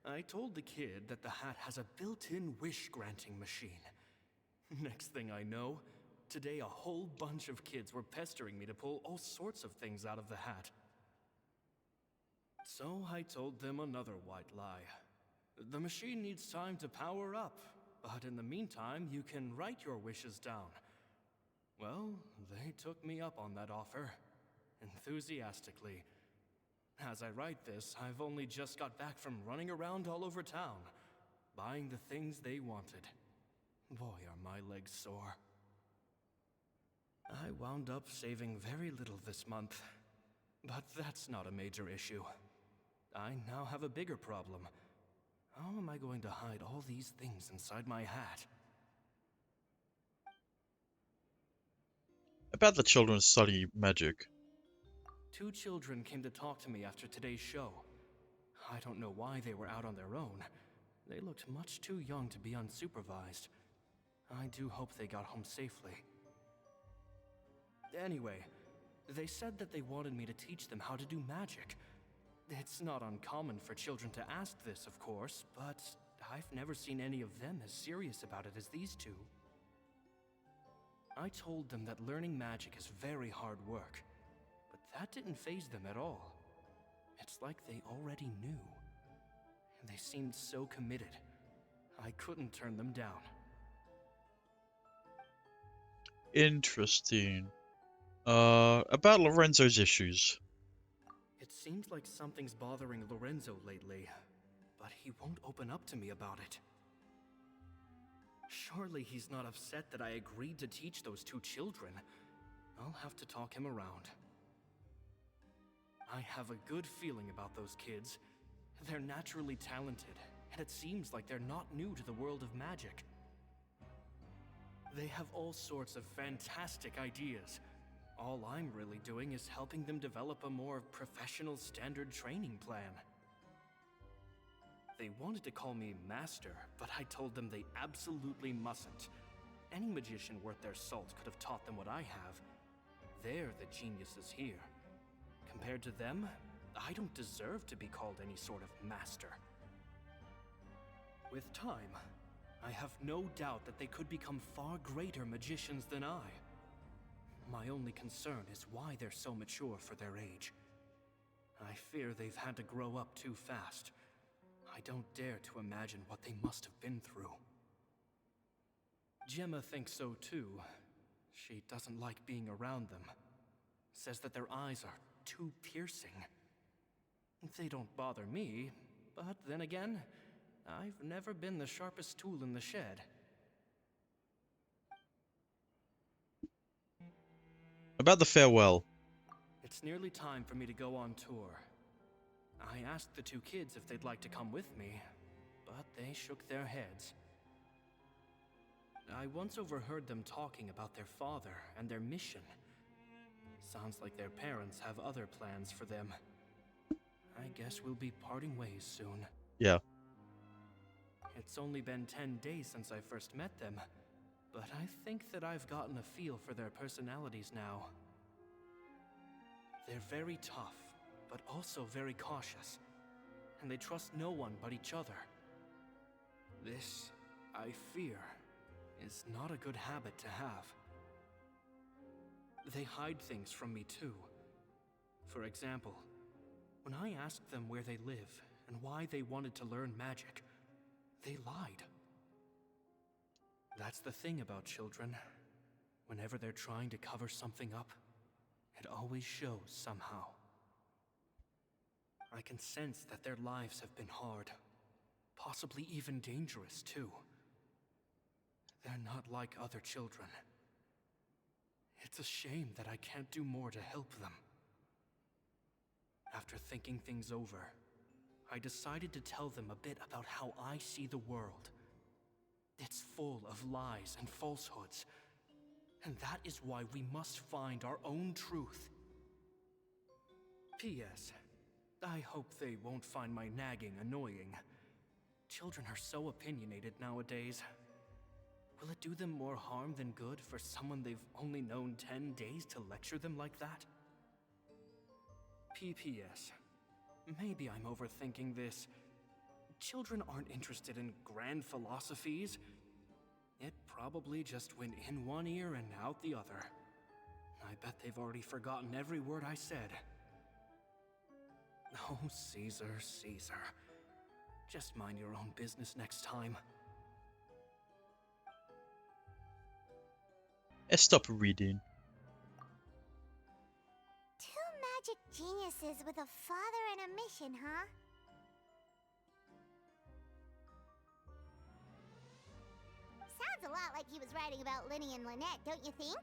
I told the kid that the hat has a built-in wish-granting machine. Next thing I know, today a whole bunch of kids were pestering me to pull all sorts of things out of the hat. So I told them another white lie. The machine needs time to power up, but in the meantime, you can write your wishes down. Well, they took me up on that offer, enthusiastically. As I write this, I've only just got back from running around all over town, buying the things they wanted. Boy, are my legs sore. I wound up saving very little this month, but that's not a major issue. I now have a bigger problem. How am I going to hide all these things inside my hat?
About the children study magic.
2 children came to talk to me after today's show. I don't know why they were out on their own. They looked much too young to be unsupervised. I do hope they got home safely. Anyway, they said that they wanted me to teach them how to do magic. It's not uncommon for children to ask this, of course, but I've never seen any of them as serious about it as these 2. I told them that learning magic is very hard work, but that didn't faze them at all. It's like they already knew. And they seemed so committed. I couldn't turn them down.
Interesting. About Lorenzo's issues.
It seems like something's bothering Lorenzo lately, but he won't open up to me about it. Surely he's not upset that I agreed to teach those 2 children. I'll have to talk him around. I have a good feeling about those kids. They're naturally talented, and it seems like they're not new to the world of magic. They have all sorts of fantastic ideas. All I'm really doing is helping them develop a more professional standard training plan. They wanted to call me Master, but I told them they absolutely mustn't. Any magician worth their salt could have taught them what I have. They're the geniuses here. Compared to them, I don't deserve to be called any sort of master. With time, I have no doubt that they could become far greater magicians than I. My only concern is why they're so mature for their age. I fear they've had to grow up too fast. I don't dare to imagine what they must have been through. Gemma thinks so too. She doesn't like being around them. Says that their eyes are too piercing. They don't bother me, but then again, I've never been the sharpest tool in the shed.
About the farewell.
It's nearly time for me to go on tour. I asked the 2 kids if they'd like to come with me, but they shook their heads. I once overheard them talking about their father and their mission. Sounds like their parents have other plans for them. I guess we'll be parting ways soon.
Yeah.
It's only been 10 days since I first met them, but I think that I've gotten a feel for their personalities now. They're very tough, but also very cautious, and they trust no one but each other. This, I fear,
is not a good habit to have. They hide things from me too. For example, when I asked them where they live and why they wanted to learn magic, they lied. That's the thing about children. Whenever they're trying to cover something up, it always shows somehow. I can sense that their lives have been hard, possibly even dangerous too. They're not like other children. It's a shame that I can't do more to help them. After thinking things over, I decided to tell them a bit about how I see the world. It's full of lies and falsehoods, and that is why we must find our own truth. P.S. I hope they won't find my nagging annoying. Children are so opinionated nowadays. Will it do them more harm than good for someone they've only known 10 days to lecture them like that? P.P.S. Maybe I'm overthinking this. Children aren't interested in grand philosophies. It probably just went in one ear and out the other. I bet they've already forgotten every word I said. Oh, Caesar, Caesar. Just mind your own business next time.
Stop reading.
Two magic geniuses with a father and a mission, huh? Sounds a lot like he was writing about Lyney and Lynette, don't you think?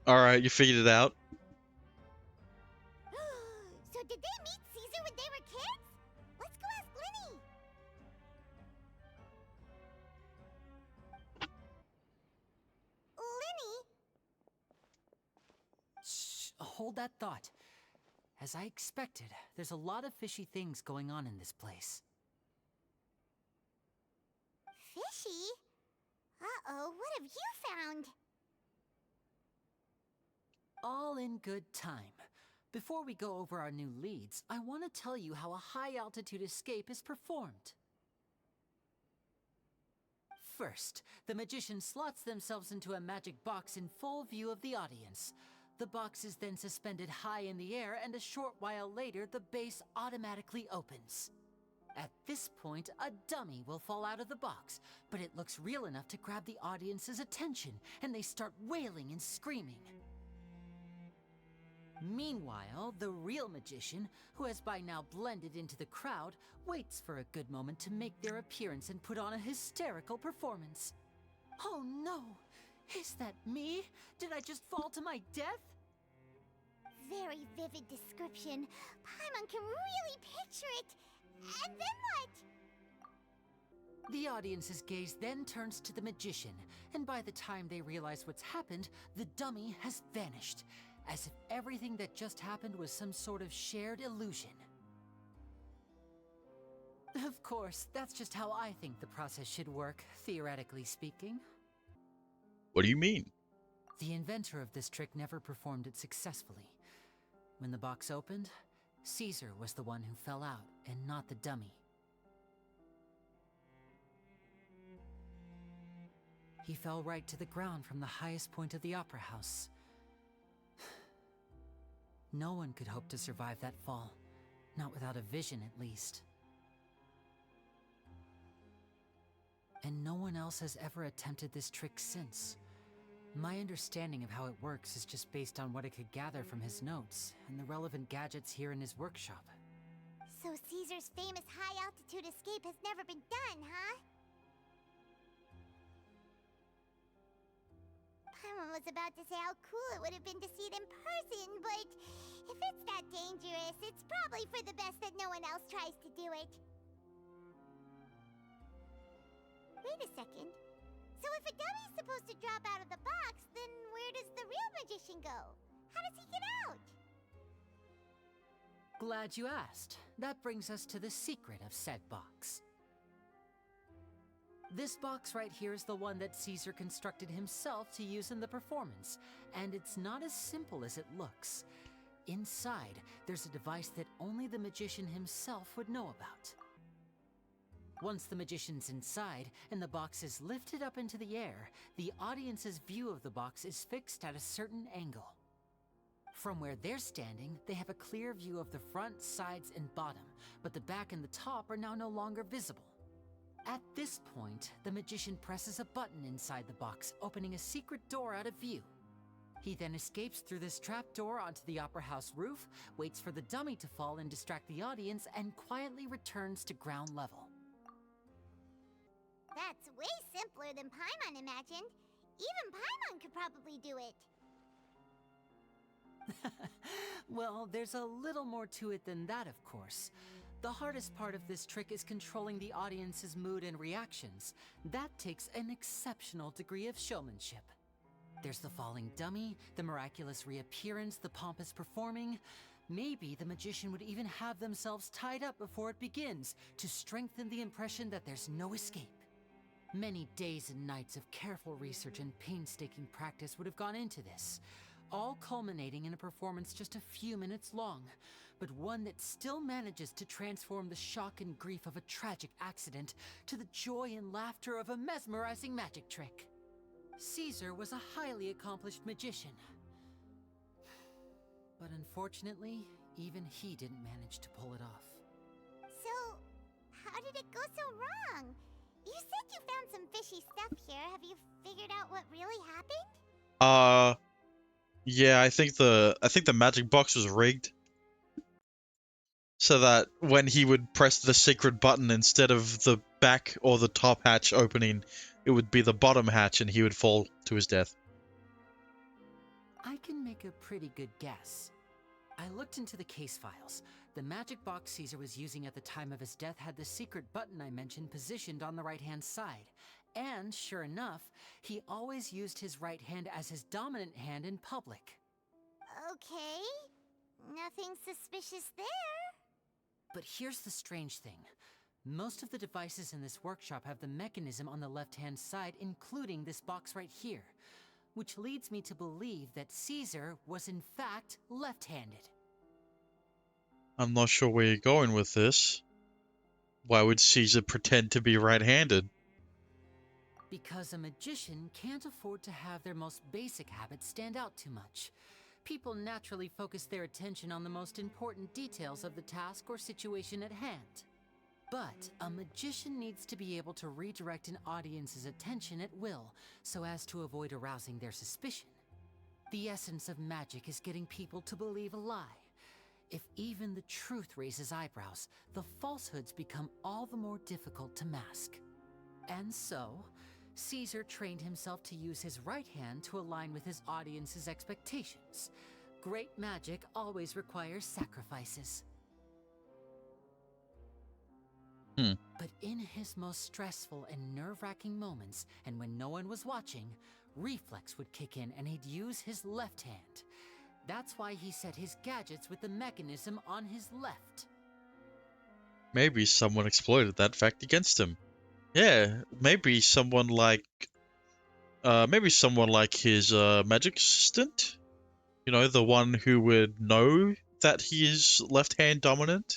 Alright, you figured it out.
So did they meet Caesar when they were kids? Let's go ask Lyney! Lyney?
Shh, hold that thought. As I expected, there's a lot of fishy things going on in this place.
Fishy? Uh-oh, what have you found?
All in good time. Before we go over our new leads, I want to tell you how a high-altitude escape is performed. First, the magician slots themselves into a magic box in full view of the audience. The box is then suspended high in the air, and a short while later, the base automatically opens. At this point, a dummy will fall out of the box, but it looks real enough to grab the audience's attention, and they start wailing and screaming. Meanwhile, the real magician, who has by now blended into the crowd, waits for a good moment to make their appearance and put on a hysterical performance. Oh no! Is that me? Did I just fall to my death?
Very vivid description. Paimon can really picture it. And then what?
The audience's gaze then turns to the magician, and by the time they realize what's happened, the dummy has vanished, as if everything that just happened was some sort of shared illusion. Of course, that's just how I think the process should work, theoretically speaking.
What do you mean?
The inventor of this trick never performed it successfully. When the box opened, Caesar was the one who fell out, and not the dummy. He fell right to the ground from the highest point of the opera house. No one could hope to survive that fall, not without a vision at least. And no one else has ever attempted this trick since. My understanding of how it works is just based on what I could gather from his notes and the relevant gadgets here in his workshop.
So Caesar's famous high-altitude escape has never been done, huh? Paimon was about to say how cool it would have been to see it in person, but if it's that dangerous, it's probably for the best that no one else tries to do it. Wait a second. So if a dummy's supposed to drop out of the box, then where does the real magician go? How does he get out?
Glad you asked. That brings us to the secret of said box. This box right here is the one that Caesar constructed himself to use in the performance, and it's not as simple as it looks. Inside, there's a device that only the magician himself would know about. Once the magician's inside and the box is lifted up into the air, the audience's view of the box is fixed at a certain angle. From where they're standing, they have a clear view of the front, sides, and bottom, but the back and the top are now no longer visible. At this point, the magician presses a button inside the box, opening a secret door out of view. He then escapes through this trap door onto the opera house roof, waits for the dummy to fall and distract the audience, and quietly returns to ground level.
That's way simpler than Paimon imagined. Even Paimon could probably do it.
Well, there's a little more to it than that, of course. The hardest part of this trick is controlling the audience's mood and reactions. That takes an exceptional degree of showmanship. There's the falling dummy, the miraculous reappearance, the pompous performing. Maybe the magician would even have themselves tied up before it begins to strengthen the impression that there's no escape. Many days and nights of careful research and painstaking practice would have gone into this, all culminating in a performance just a few minutes long, but one that still manages to transform the shock and grief of a tragic accident to the joy and laughter of a mesmerizing magic trick. Caesar was a highly accomplished magician, but unfortunately, even he didn't manage to pull it off.
So, how did it go so wrong? You said you found some fishy stuff here. Have you figured out what really happened?
Yeah, I think the magic box was rigged. So that when he would press the secret button, instead of the back or the top hatch opening, it would be the bottom hatch and he would fall to his death.
I can make a pretty good guess. I looked into the case files. The magic box Caesar was using at the time of his death had the secret button I mentioned positioned on the right-hand side. And sure enough, he always used his right hand as his dominant hand in public.
Okay. Nothing suspicious there.
But here's the strange thing. Most of the devices in this workshop have the mechanism on the left-hand side, including this box right here, which leads me to believe that Caesar was in fact left-handed.
I'm not sure where you're going with this. Why would Caesar pretend to be right-handed?
Because a magician can't afford to have their most basic habits stand out too much. People naturally focus their attention on the most important details of the task or situation at hand. But a magician needs to be able to redirect an audience's attention at will, so as to avoid arousing their suspicion. The essence of magic is getting people to believe a lie. If even the truth raises eyebrows, the falsehoods become all the more difficult to mask. And so, Caesar trained himself to use his right hand to align with his audience's expectations. Great magic always requires sacrifices. But in his most stressful and nerve-wracking moments, and when no one was watching, reflex would kick in and he'd use his left hand. That's why he set his gadgets with the mechanism on his left.
Maybe someone exploited that fact against him. Yeah, maybe someone like his magic assistant? You know, the one who would know that he is left-hand dominant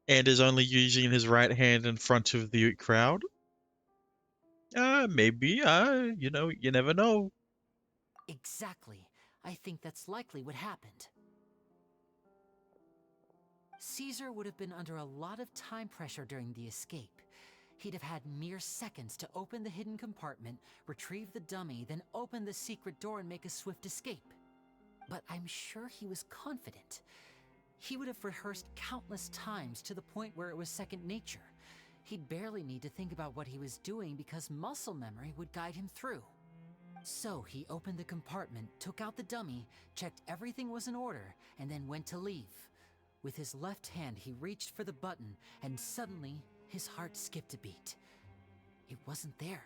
and is only using his right hand in front of the crowd? Maybe, you know, you never know.
Exactly. I think that's likely what happened. Caesar would have been under a lot of time pressure during the escape. He'd have had mere seconds to open the hidden compartment, retrieve the dummy, then open the secret door and make a swift escape. But I'm sure he was confident. He would have rehearsed countless times to the point where it was second nature. He'd barely need to think about what he was doing because muscle memory would guide him through. So he opened the compartment, took out the dummy, checked everything was in order, and then went to leave. With his left hand, he reached for the button, and suddenly, his heart skipped a beat. It wasn't there.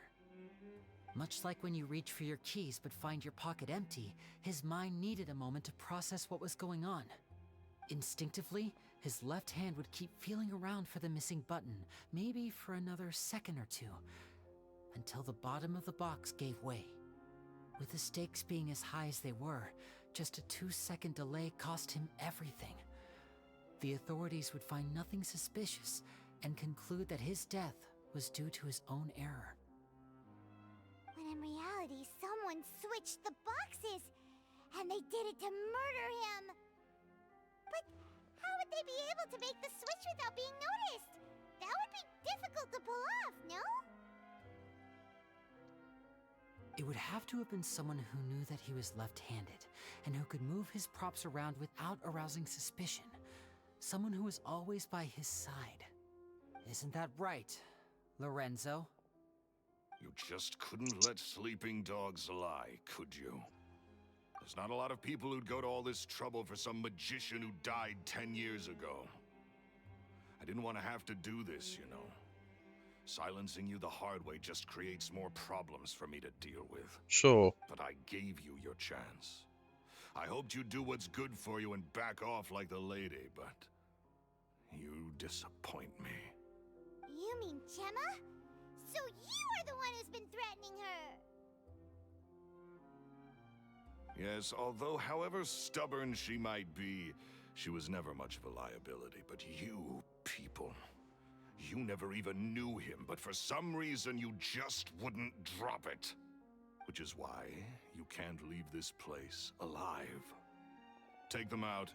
Much like when you reach for your keys but find your pocket empty, his mind needed a moment to process what was going on. Instinctively, his left hand would keep feeling around for the missing button, maybe for another second or two, until the bottom of the box gave way. With the stakes being as high as they were, just a 2-second delay cost him everything. The authorities would find nothing suspicious, and conclude that his death was due to his own error.
When in reality, someone switched the boxes, and they did it to murder him. But how would they be able to make the switch without being noticed? That would be difficult to pull off, no?
It would have to have been someone who knew that he was left-handed, and who could move his props around without arousing suspicion. Someone who was always by his side. Isn't that right, Lorenzo?
You just couldn't let sleeping dogs lie, could you? There's not a lot of people who'd go to all this trouble for some magician who died 10 years ago. I didn't want to have to do this, you know. Silencing you the hard way just creates more problems for me to deal with.
Sure.
But I gave you your chance. I hoped you'd do what's good for you and back off like the lady, but you disappoint me.
You mean Gemma? So you are the one who's been threatening her!
Yes, although however stubborn she might be, she was never much of a liability. But you people, you never even knew him, but for some reason you just wouldn't drop it. Which is why you can't leave this place alive. Take them out,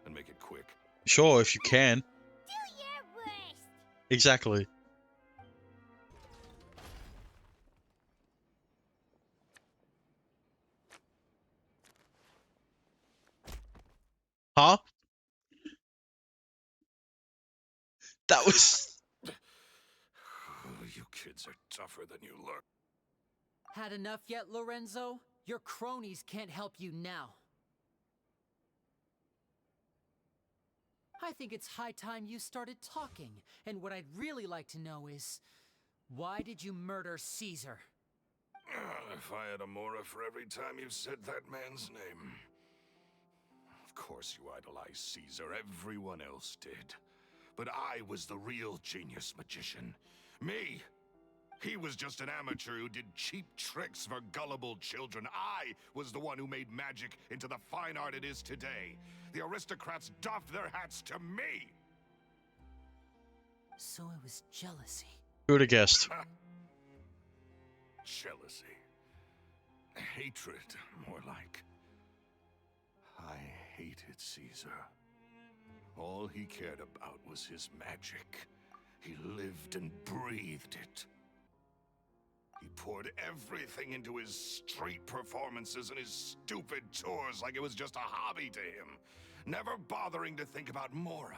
and make it quick.
Sure, if you can.
Do your worst!
Exactly. Huh? That was...
You kids are tougher than you look.
Had enough yet, Lorenzo? Your cronies can't help you now. I think it's high time you started talking, and what I'd really like to know is, why did you murder Caesar?
If I had a Mora for every time you said that man's name. Of course you idolize Caesar, everyone else did. But I was the real genius magician. Me! He was just an amateur who did cheap tricks for gullible children. I was the one who made magic into the fine art it is today. The aristocrats doffed their hats to me!
So it was jealousy.
Who would have guessed?
Jealousy. Hatred, more like. I hated Caesar. All he cared about was his magic. He lived and breathed it. He poured everything into his street performances and his stupid tours like it was just a hobby to him, never bothering to think about Mora.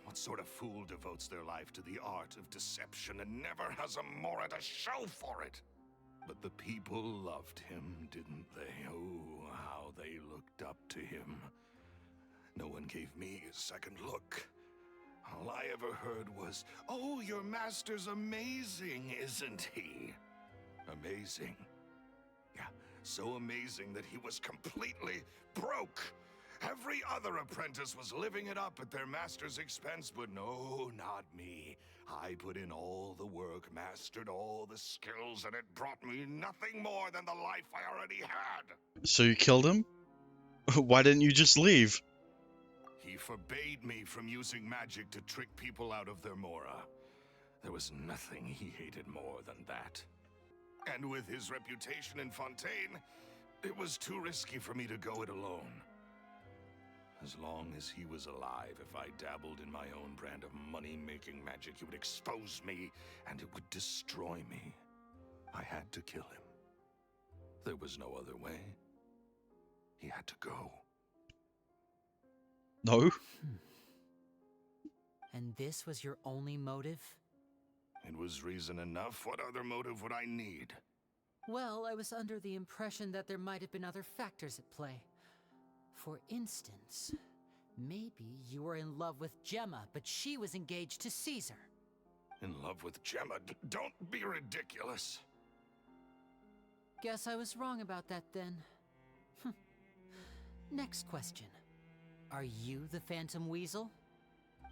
What sort of fool devotes their life to the art of deception and never has a Mora to show for it? But the people loved him, didn't they? Oh, how they looked up to him. No one gave me a second look. All I ever heard was, "Oh, your master's amazing, isn't he?" Amazing. Yeah, so amazing that he was completely broke. Every other apprentice was living it up at their master's expense, but no, not me. I put in all the work, mastered all the skills, and it brought me nothing more than the life I already had.
So you killed him? Why didn't you just leave?
He forbade me from using magic to trick people out of their Mora. There was nothing he hated more than that. And with his reputation in Fontaine, it was too risky for me to go it alone. As long as he was alive, if I dabbled in my own brand of money-making magic, he would expose me, and it would destroy me. I had to kill him. There was no other way. He had to go.
No.
And this was your only motive?
It was reason enough. What other motive would I need?
Well, I was under the impression that there might have been other factors at play. For instance, maybe you were in love with Gemma, but she was engaged to Caesar.
In love with Gemma? Don't be ridiculous.
Guess I was wrong about that then. Next question. Are you the Phantom Weasel?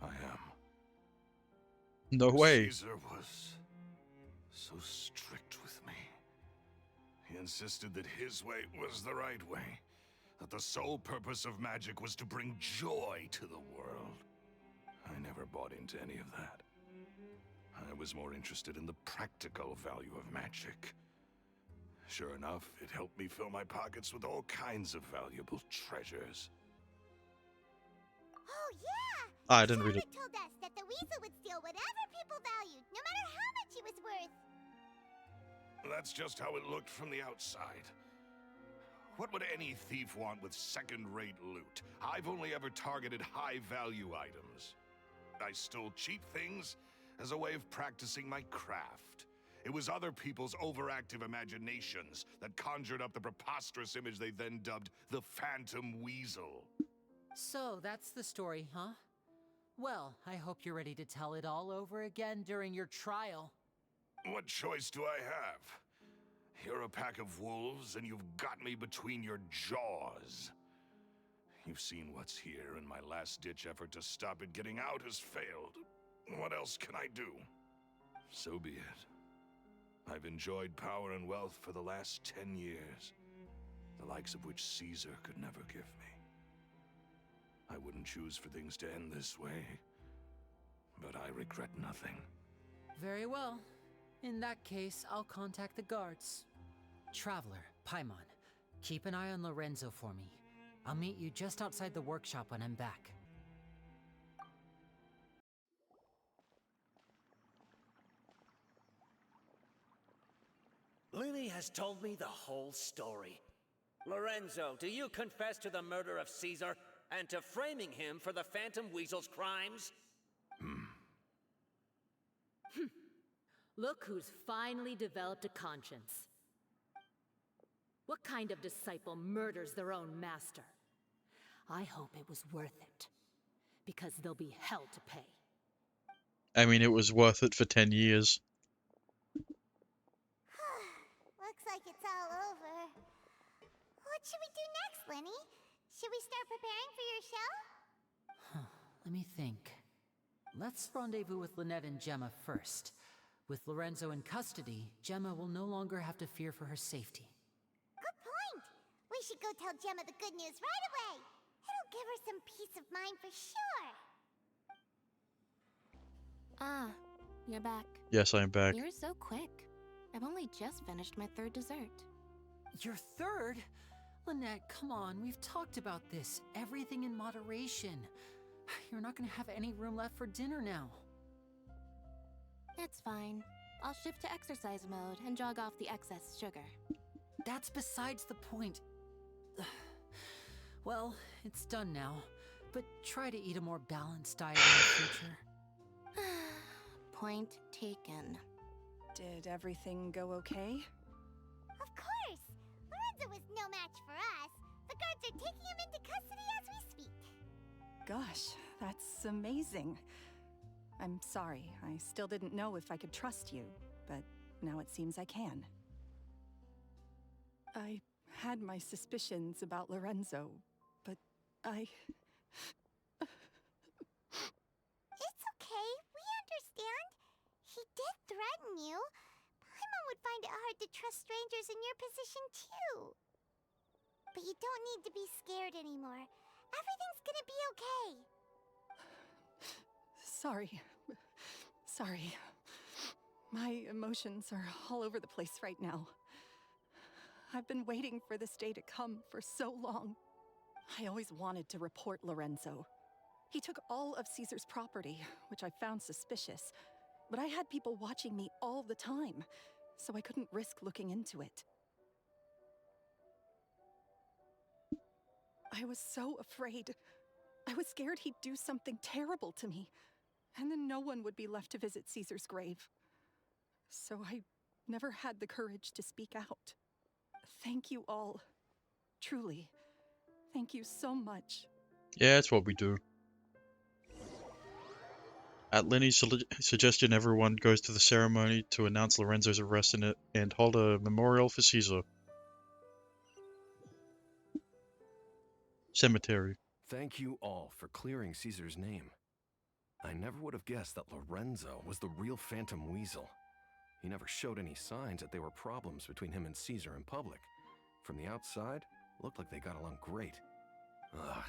I am.
No way.
Caesar was so strict with me. He insisted that his way was the right way. That the sole purpose of magic was to bring joy to the world. I never bought into any of that. I was more interested in the practical value of magic. Sure enough, it helped me fill my pockets with all kinds of valuable treasures.
Oh, yeah!
I didn't read it.
Sherwood told us that the weasel would steal whatever people valued, no matter how much it was worth.
That's just how it looked from the outside. What would any thief want with second-rate loot? I've only ever targeted high-value items. I stole cheap things as a way of practicing my craft. It was other people's overactive imaginations that conjured up the preposterous image they then dubbed the Phantom Weasel.
So that's the story, huh? Well, I hope you're ready to tell it all over again during your trial.
What choice do I have? You're a pack of wolves, and you've got me between your jaws. You've seen what's here, and my last-ditch effort to stop it getting out has failed. What else can I do? So be it. I've enjoyed power and wealth for the last 10 years, the likes of which Caesar could never give me. I wouldn't choose for things to end this way, but I regret nothing.
Very well. In that case, I'll contact the guards. Traveler, Paimon, keep an eye on Lorenzo for me. I'll meet you just outside the workshop when I'm back.
Lyney has told me the whole story. Lorenzo, do you confess to the murder of Caesar and to framing him for the Phantom Weasel's crimes?
Look who's finally developed a conscience. What kind of disciple murders their own master? I hope it was worth it, because there'll be hell to pay.
I mean, it was worth it for 10 years.
Looks like it's all over. What should we do next, Lyney? Should we start preparing for your show?
Let me think. Let's rendezvous with Lynette and Gemma first. With Lorenzo in custody, Gemma will no longer have to fear for her safety.
Good point. We should go tell Gemma the good news right away. It'll give her some peace of mind for sure.
Ah, you're back.
Yes, I am back.
You're so quick. I've only just finished my third dessert.
Your third? Lynette, come on, we've talked about this. Everything in moderation. You're not gonna have any room left for dinner now.
It's fine. I'll shift to exercise mode and jog off the excess sugar.
That's besides the point. Well, it's done now, but try to eat a more balanced diet in the future.
Point taken.
Did everything go okay?
Of course! Lorenzo was no match for us. The guards are taking him into custody as we speak.
Gosh, that's amazing. I'm sorry, I still didn't know if I could trust you, but now it seems I can. I had my suspicions about Lorenzo, but I...
It's okay, we understand. He did threaten you. Paimon would find it hard to trust strangers in your position, too. But you don't need to be scared anymore. Everything's gonna be okay.
Sorry. My emotions are all over the place right now. I've been waiting for this day to come for so long. I always wanted to report Lorenzo. He took all of Caesar's property, which I found suspicious, but I had people watching me all the time, so I couldn't risk looking into it. I was so afraid. I was scared he'd do something terrible to me, and then no one would be left to visit Caesar's grave. So I never had the courage to speak out. Thank you all. Truly. Thank you so much.
Yeah, it's what we do. At Lyney's suggestion, everyone goes to the ceremony to announce Lorenzo's arrest and hold a memorial for Caesar. Cemetery.
Thank you all for clearing Caesar's name. I never would have guessed that Lorenzo was the real Phantom Weasel. He never showed any signs that there were problems between him and Caesar in public. From the outside, it looked like they got along great.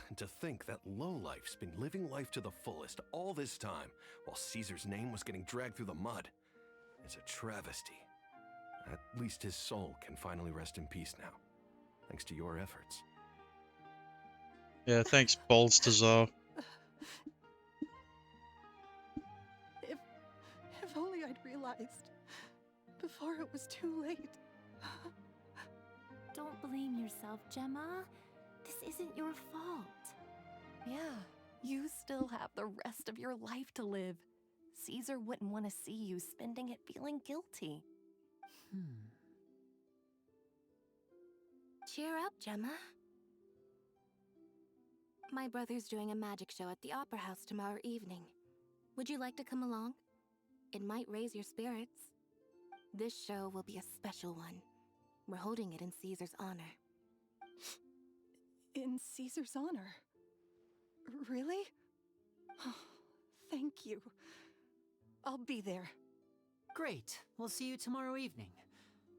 And to think that lowlife's been living life to the fullest all this time, while Caesar's name was getting dragged through the mud. It's a travesty. At least his soul can finally rest in peace now, thanks to your efforts.
Yeah, thanks, Balstazar.
If only I'd realized before it was too late.
Don't blame yourself, Gemma. This isn't your fault.
Yeah, you still have the rest of your life to live. Caesar wouldn't want to see you spending it feeling guilty.
Cheer up, Gemma. My brother's doing a magic show at the Opera House tomorrow evening. Would you like to come along? It might raise your spirits. This show will be a special one. We're holding it in Caesar's honor.
In Caesar's honor? Really? Oh, thank you. I'll be there.
Great. We'll see you tomorrow evening.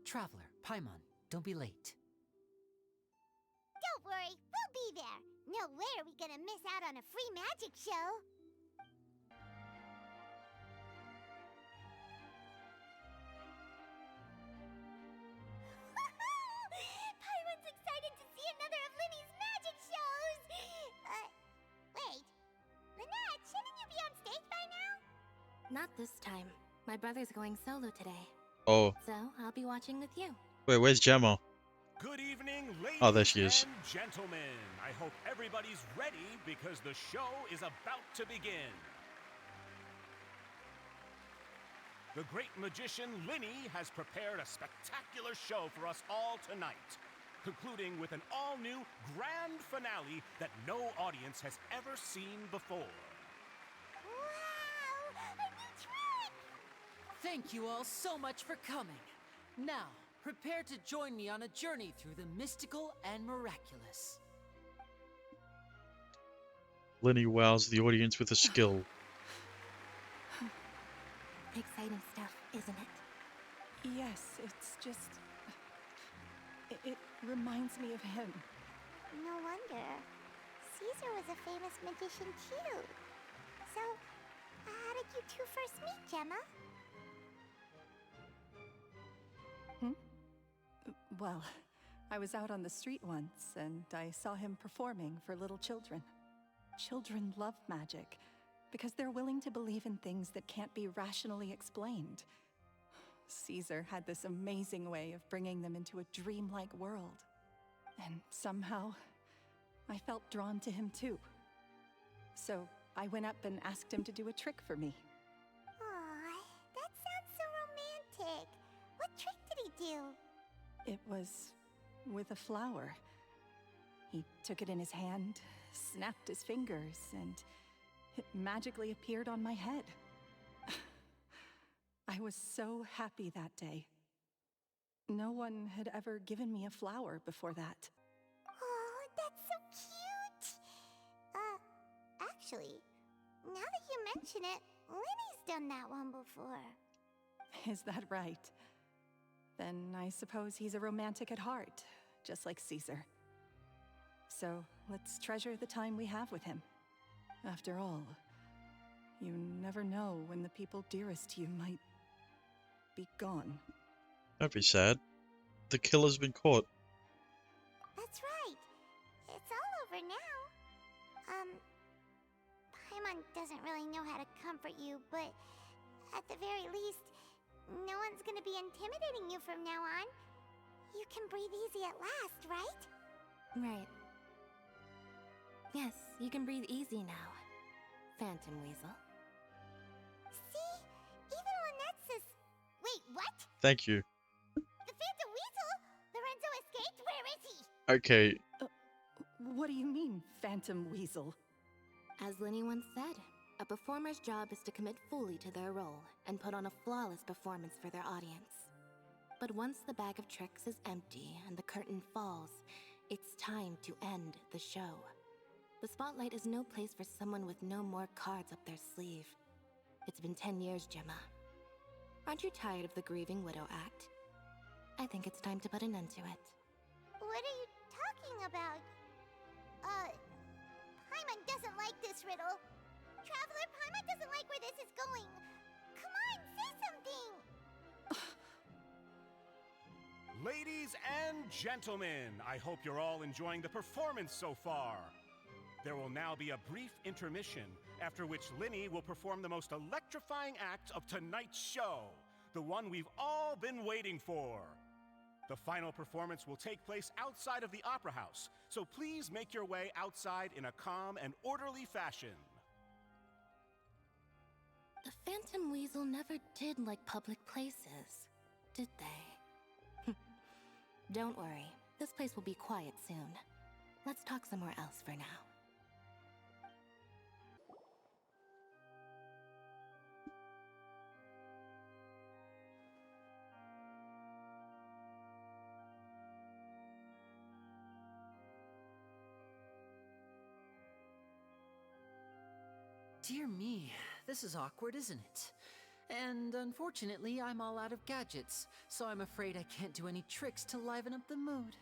Traveler, Paimon, don't be late.
Don't worry, we'll be there. No way are we gonna miss out on a free magic show. Paimon's excited to see another of Lyney's magic shows. Wait. Lynette, shouldn't you be on stage by now?
Not this time. My brother's going solo today.
Oh.
So, I'll be watching with you.
Wait, where's Gemma?
Good evening, ladies
Oh, there she is.
and gentlemen. I hope everybody's ready because the show is about to begin. The great magician Lyney has prepared a spectacular show for us all tonight, concluding with an all-new grand finale that no audience has ever seen before.
Wow! A new trick!
Thank you all so much for coming. Now, prepare to join me on a journey through the mystical and miraculous.
Lyney wows the audience with a skill.
Exciting stuff, isn't it?
Yes, it's just... It reminds me of him.
No wonder. Caesar was a famous magician too. So, how did you two first meet, Gemma?
Well, I was out on the street once, and I saw him performing for little children. Children love magic, because they're willing to believe in things that can't be rationally explained. Caesar had this amazing way of bringing them into a dreamlike world. And somehow, I felt drawn to him too. So I went up and asked him to do a trick for me.
Aw, that sounds so romantic. What trick did he do?
It was with a flower. He took it in his hand, snapped his fingers, and it magically appeared on my head. I was so happy that day. No one had ever given me a flower before that.
Oh, that's so cute! Actually, now that you mention it, Lyney's done that one before.
Is that right? Then I suppose he's a romantic at heart, just like Caesar. So let's treasure the time we have with him. After all, you never know when the people dearest to you might be gone.
Don't be sad. The killer's been caught.
That's right. It's all over now. Paimon doesn't really know how to comfort you, but at the very least, no one's gonna be intimidating you from now on. You can breathe easy at last, right?
Right. Yes, you can breathe easy now, Phantom Weasel.
See? Even Lynette says... Wait, what?
Thank you.
The Phantom Weasel? Lorenzo escaped? Where is he?
Okay.
What do you mean, Phantom Weasel?
As Lyney once said, a performer's job is to commit fully to their role and put on a flawless performance for their audience. But once the bag of tricks is empty and the curtain falls, it's time to end the show. The spotlight is no place for someone with no more cards up their sleeve. It's been 10 years, Gemma. Aren't you tired of the grieving widow act? I think it's time to put an end to it.
What are you talking about? Paimon doesn't like this riddle. Traveler, Paimon doesn't like where this is going. Come on, say something!
Ladies and gentlemen, I hope you're all enjoying the performance so far. There will now be a brief intermission, after which Lyney will perform the most electrifying act of tonight's show, the one we've all been waiting for. The final performance will take place outside of the Opera House, so please make your way outside in a calm and orderly fashion.
The Phantom Weasel never did like public places, did they? Don't worry, this place will be quiet soon. Let's talk somewhere else for now.
Dear me, this is awkward, isn't it? And unfortunately, I'm all out of gadgets, so I'm afraid I can't do any tricks to liven up the mood.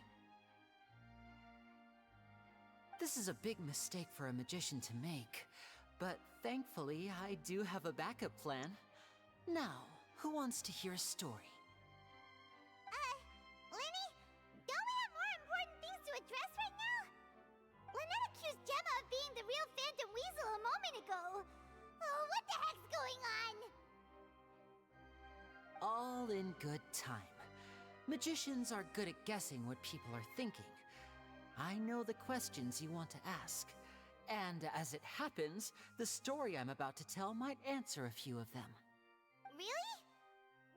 This is a big mistake for a magician to make, but thankfully, I do have a backup plan. Now, who wants to hear a story?
Lyney? Don't we have more important things to address right now? Lynette accused Gemma of being the real Phantom Weasel a moment ago. Oh, what the heck's going on?
All in good time. Magicians are good at guessing what people are thinking. I know the questions you want to ask. And as it happens, the story I'm about to tell might answer a few of them.
Really?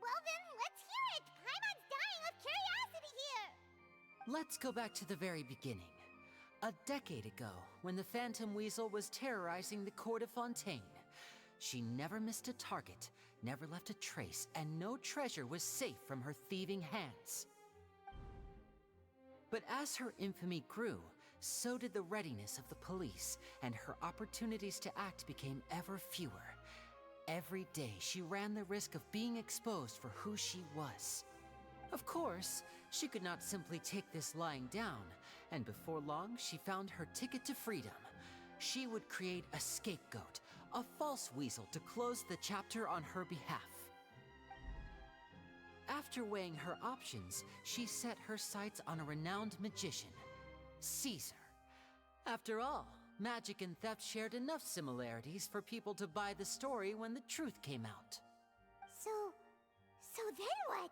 Well then, let's hear it! Paimon's dying of curiosity here!
Let's go back to the very beginning. A decade ago, when the Phantom Weasel was terrorizing the court of Fontaine. She never missed a target, never left a trace, and no treasure was safe from her thieving hands. But as her infamy grew, so did the readiness of the police, and her opportunities to act became ever fewer. Every day, she ran the risk of being exposed for who she was. Of course, she could not simply take this lying down, and before long, she found her ticket to freedom. She would create a scapegoat, a false weasel to close the chapter on her behalf. After weighing her options, she set her sights on a renowned magician, Caesar. After all, magic and theft shared enough similarities for people to buy the story when the truth came out.
So then what?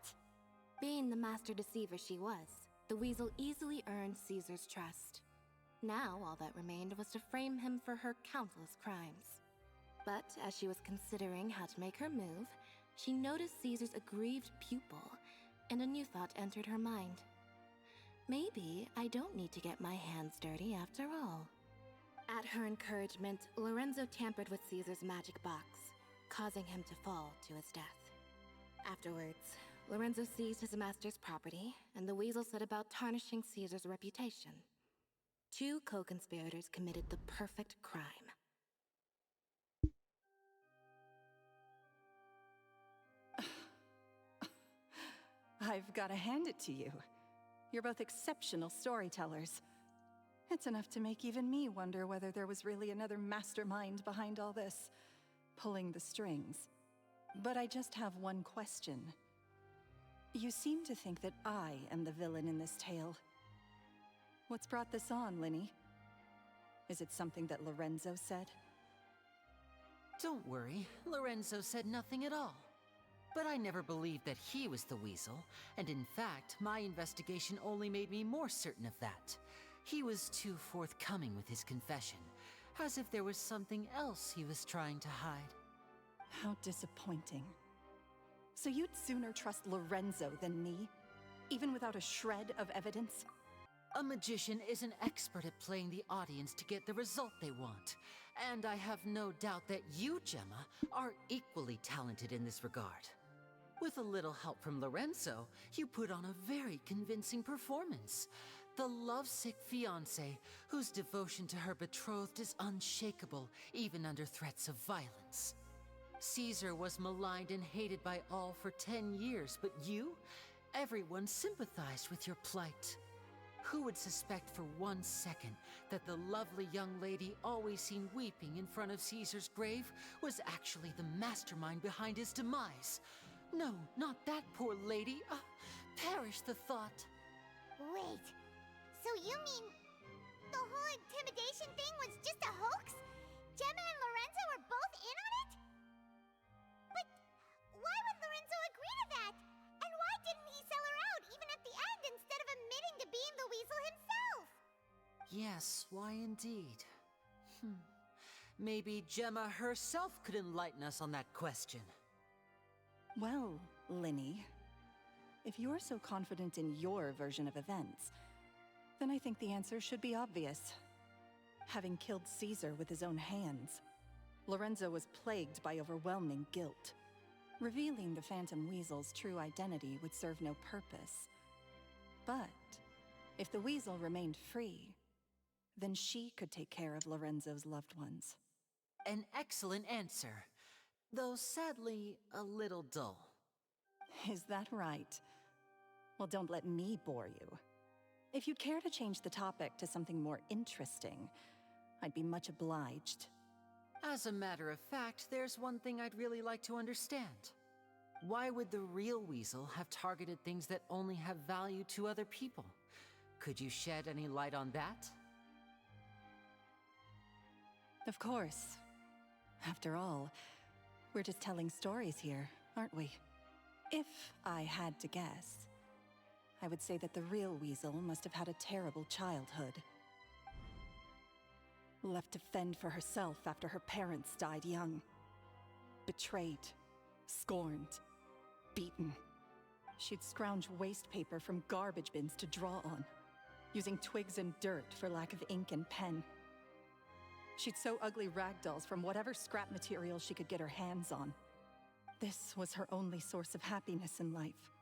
Being the master deceiver she was, the weasel easily earned Caesar's trust. Now, all that remained was to frame him for her countless crimes. But as she was considering how to make her move, she noticed Caesar's aggrieved pupil, and a new thought entered her mind. Maybe I don't need to get my hands dirty after all. At her encouragement, Lorenzo tampered with Caesar's magic box, causing him to fall to his death. Afterwards, Lorenzo seized his master's property, and the weasel set about tarnishing Caesar's reputation. Two co-conspirators committed the perfect crime.
I've got to hand it to you. You're both exceptional storytellers. It's enough to make even me wonder whether there was really another mastermind behind all this, pulling the strings. But I just have one question. You seem to think that I am the villain in this tale. What's brought this on, Lyney? Is it something that Lorenzo said?
Don't worry, Lorenzo said nothing at all. But I never believed that he was the weasel, and in fact, my investigation only made me more certain of that. He was too forthcoming with his confession, as if there was something else he was trying to hide.
How disappointing. So you'd sooner trust Lorenzo than me? Even without a shred of evidence?
A magician is an expert at playing the audience to get the result they want. And I have no doubt that you, Gemma, are equally talented in this regard. With a little help from Lorenzo, you put on a very convincing performance. The lovesick fiancé, whose devotion to her betrothed is unshakable, even under threats of violence. Caesar was maligned and hated by all for 10 years, but you? Everyone sympathized with your plight. Who would suspect for 1 second that the lovely young lady always seen weeping in front of Caesar's grave was actually the mastermind behind his demise? No, not that poor lady. Perish the thought.
Wait, so you mean the whole intimidation thing was just a hoax? Gemma and Lorenzo were both in on it? But why would Lorenzo agree to that? And why didn't he sell her out even at the end instead of admitting to being the weasel himself?
Yes, why indeed? Maybe Gemma herself could enlighten us on that question.
Well, Lyney, if you're so confident in your version of events, then I think the answer should be obvious. Having killed Caesar with his own hands, Lorenzo was plagued by overwhelming guilt. Revealing the Phantom Weasel's true identity would serve no purpose. But if the Weasel remained free, then she could take care of Lorenzo's loved ones.
An excellent answer, though sadly a little dull.
Is that right? Well, don't let me bore you. If you'd care to change the topic to something more interesting, I'd be much obliged.
As a matter of fact, there's one thing I'd really like to understand. Why would the real Weasel have targeted things that only have value to other people? Could you shed any light on that?
Of course. After all, we're just telling stories here, aren't we? If I had to guess, I would say that the real Weasel must have had a terrible childhood. Left to fend for herself after her parents died young. Betrayed, scorned, beaten. She'd scrounge waste paper from garbage bins to draw on, using twigs and dirt for lack of ink and pen. She'd sew ugly rag dolls from whatever scrap material she could get her hands on. This was her only source of happiness in life.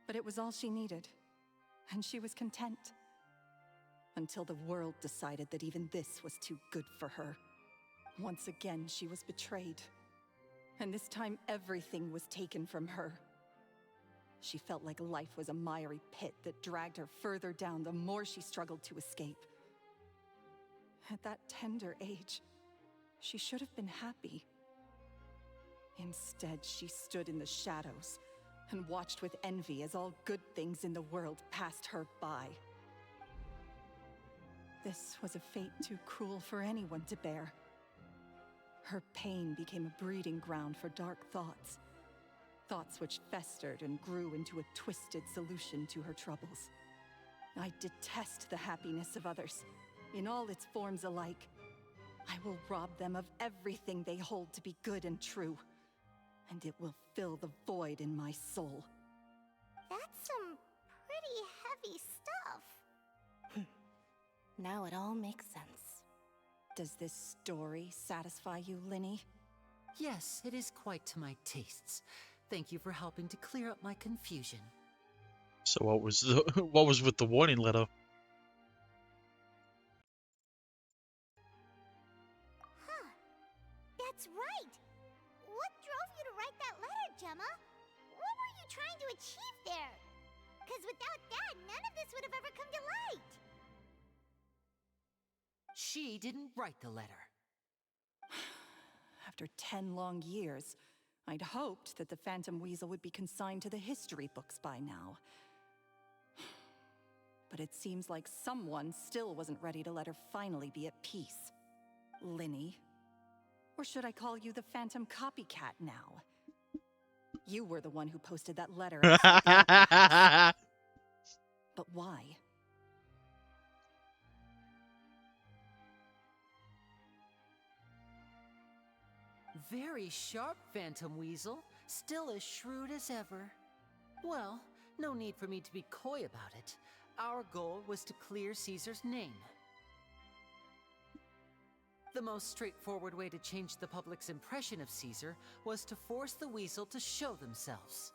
But it was all she needed, and she was content. Until the world decided that even this was too good for her. Once again, she was betrayed. And this time, everything was taken from her. She felt like life was a miry pit that dragged her further down the more she struggled to escape. At that tender age, she should have been happy. Instead, she stood in the shadows and watched with envy as all good things in the world passed her by. This was a fate too cruel for anyone to bear. Her pain became a breeding ground for dark thoughts. Thoughts which festered and grew into a twisted solution to her troubles. I detest the happiness of others, in all its forms alike. I will rob them of everything they hold to be good and true, and it will fill the void in my soul.
That's some pretty heavy stuff.
Now it all makes sense.
Does this story satisfy you, Lyney?
Yes, it is quite to my tastes. Thank you for helping to clear up my confusion.
So what was with the warning letter?
Huh. That's right. What drove you to write that letter, Gemma? What were you trying to achieve there? Because without that, none of this would have ever come to light.
She didn't write the letter.
After 10 long years, I'd hoped that the Phantom Weasel would be consigned to the history books by now. But it seems like someone still wasn't ready to let her finally be at peace. Lyney. Or should I call you the Phantom Copycat now? You were the one who posted that letter outside the Opera House. But why?
Very sharp, Phantom Weasel. Still as shrewd as ever. Well, no need for me to be coy about it. Our goal was to clear Caesar's name. The most straightforward way to change the public's impression of Caesar was to force the Weasel to show themselves.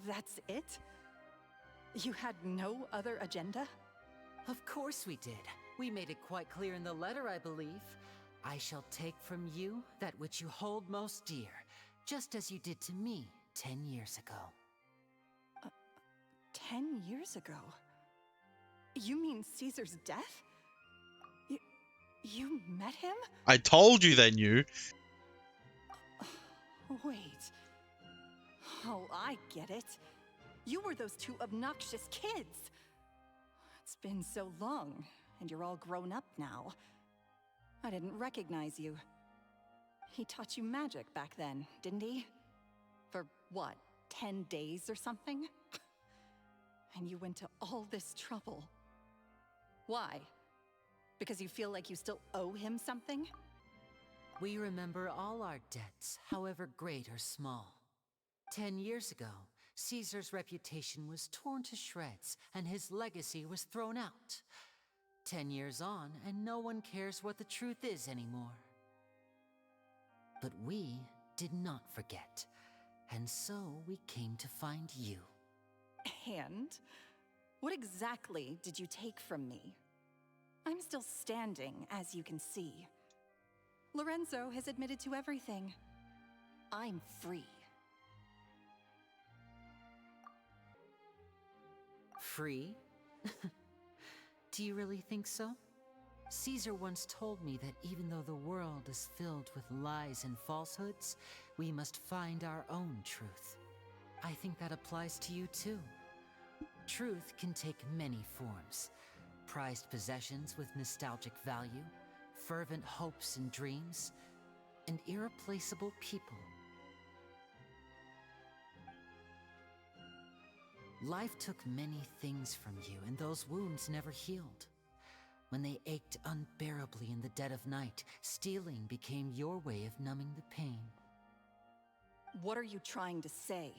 That's it? You had no other agenda?
Of course we did. We made it quite clear in the letter, I believe. I shall take from you that which you hold most dear, just as you did to me 10 years ago.
10 years ago? You mean Caesar's death? You met him?
I told you they knew.
Wait. Oh, I get it. You were those two obnoxious kids. It's been so long, and you're all grown up now. I didn't recognize you. He taught you magic back then, didn't he? For what, 10 days or something? And you went to all this trouble. Why? Because you feel like you still owe him something?
We remember all our debts, however great or small. 10 years ago, Caesar's reputation was torn to shreds, and his legacy was thrown out. 10 years on, and no one cares what the truth is anymore. But we did not forget, and so we came to find you.
And? What exactly did you take from me? I'm still standing, as you can see. Lorenzo has admitted to everything. I'm free.
Free? Do you really think so? Caesar once told me that even though the world is filled with lies and falsehoods, we must find our own truth. I think that applies to you too. Truth can take many forms. Prized possessions with nostalgic value, fervent hopes and dreams, and irreplaceable people. Life took many things from you, and those wounds never healed. When they ached unbearably in the dead of night, stealing became your way of numbing the pain.
What are you trying to say?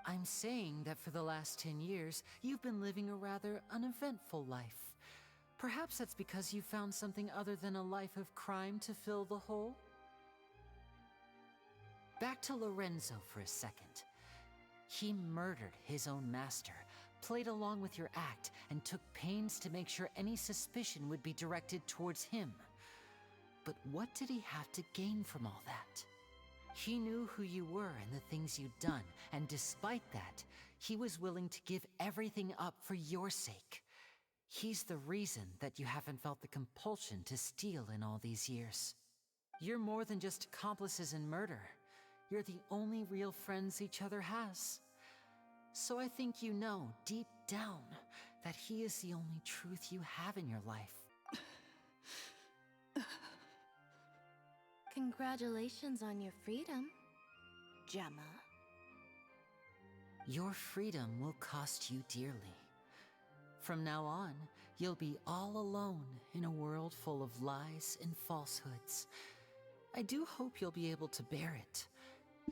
I'm saying that for the last 10 years, you've been living a rather uneventful life. Perhaps that's because you found something other than a life of crime to fill the hole? Back to Lorenzo for a second. He murdered his own master, played along with your act, and took pains to make sure any suspicion would be directed towards him. But what did he have to gain from all that? He knew who you were and the things you'd done, and despite that, he was willing to give everything up for your sake. He's the reason that you haven't felt the compulsion to steal in all these years. You're more than just accomplices in murder. You're the only real friends each other has. So I think you know, deep down, that he is the only truth you have in your life.
Congratulations on your freedom, Gemma.
Your freedom will cost you dearly. From now on, you'll be all alone in a world full of lies and falsehoods. I do hope you'll be able to bear it.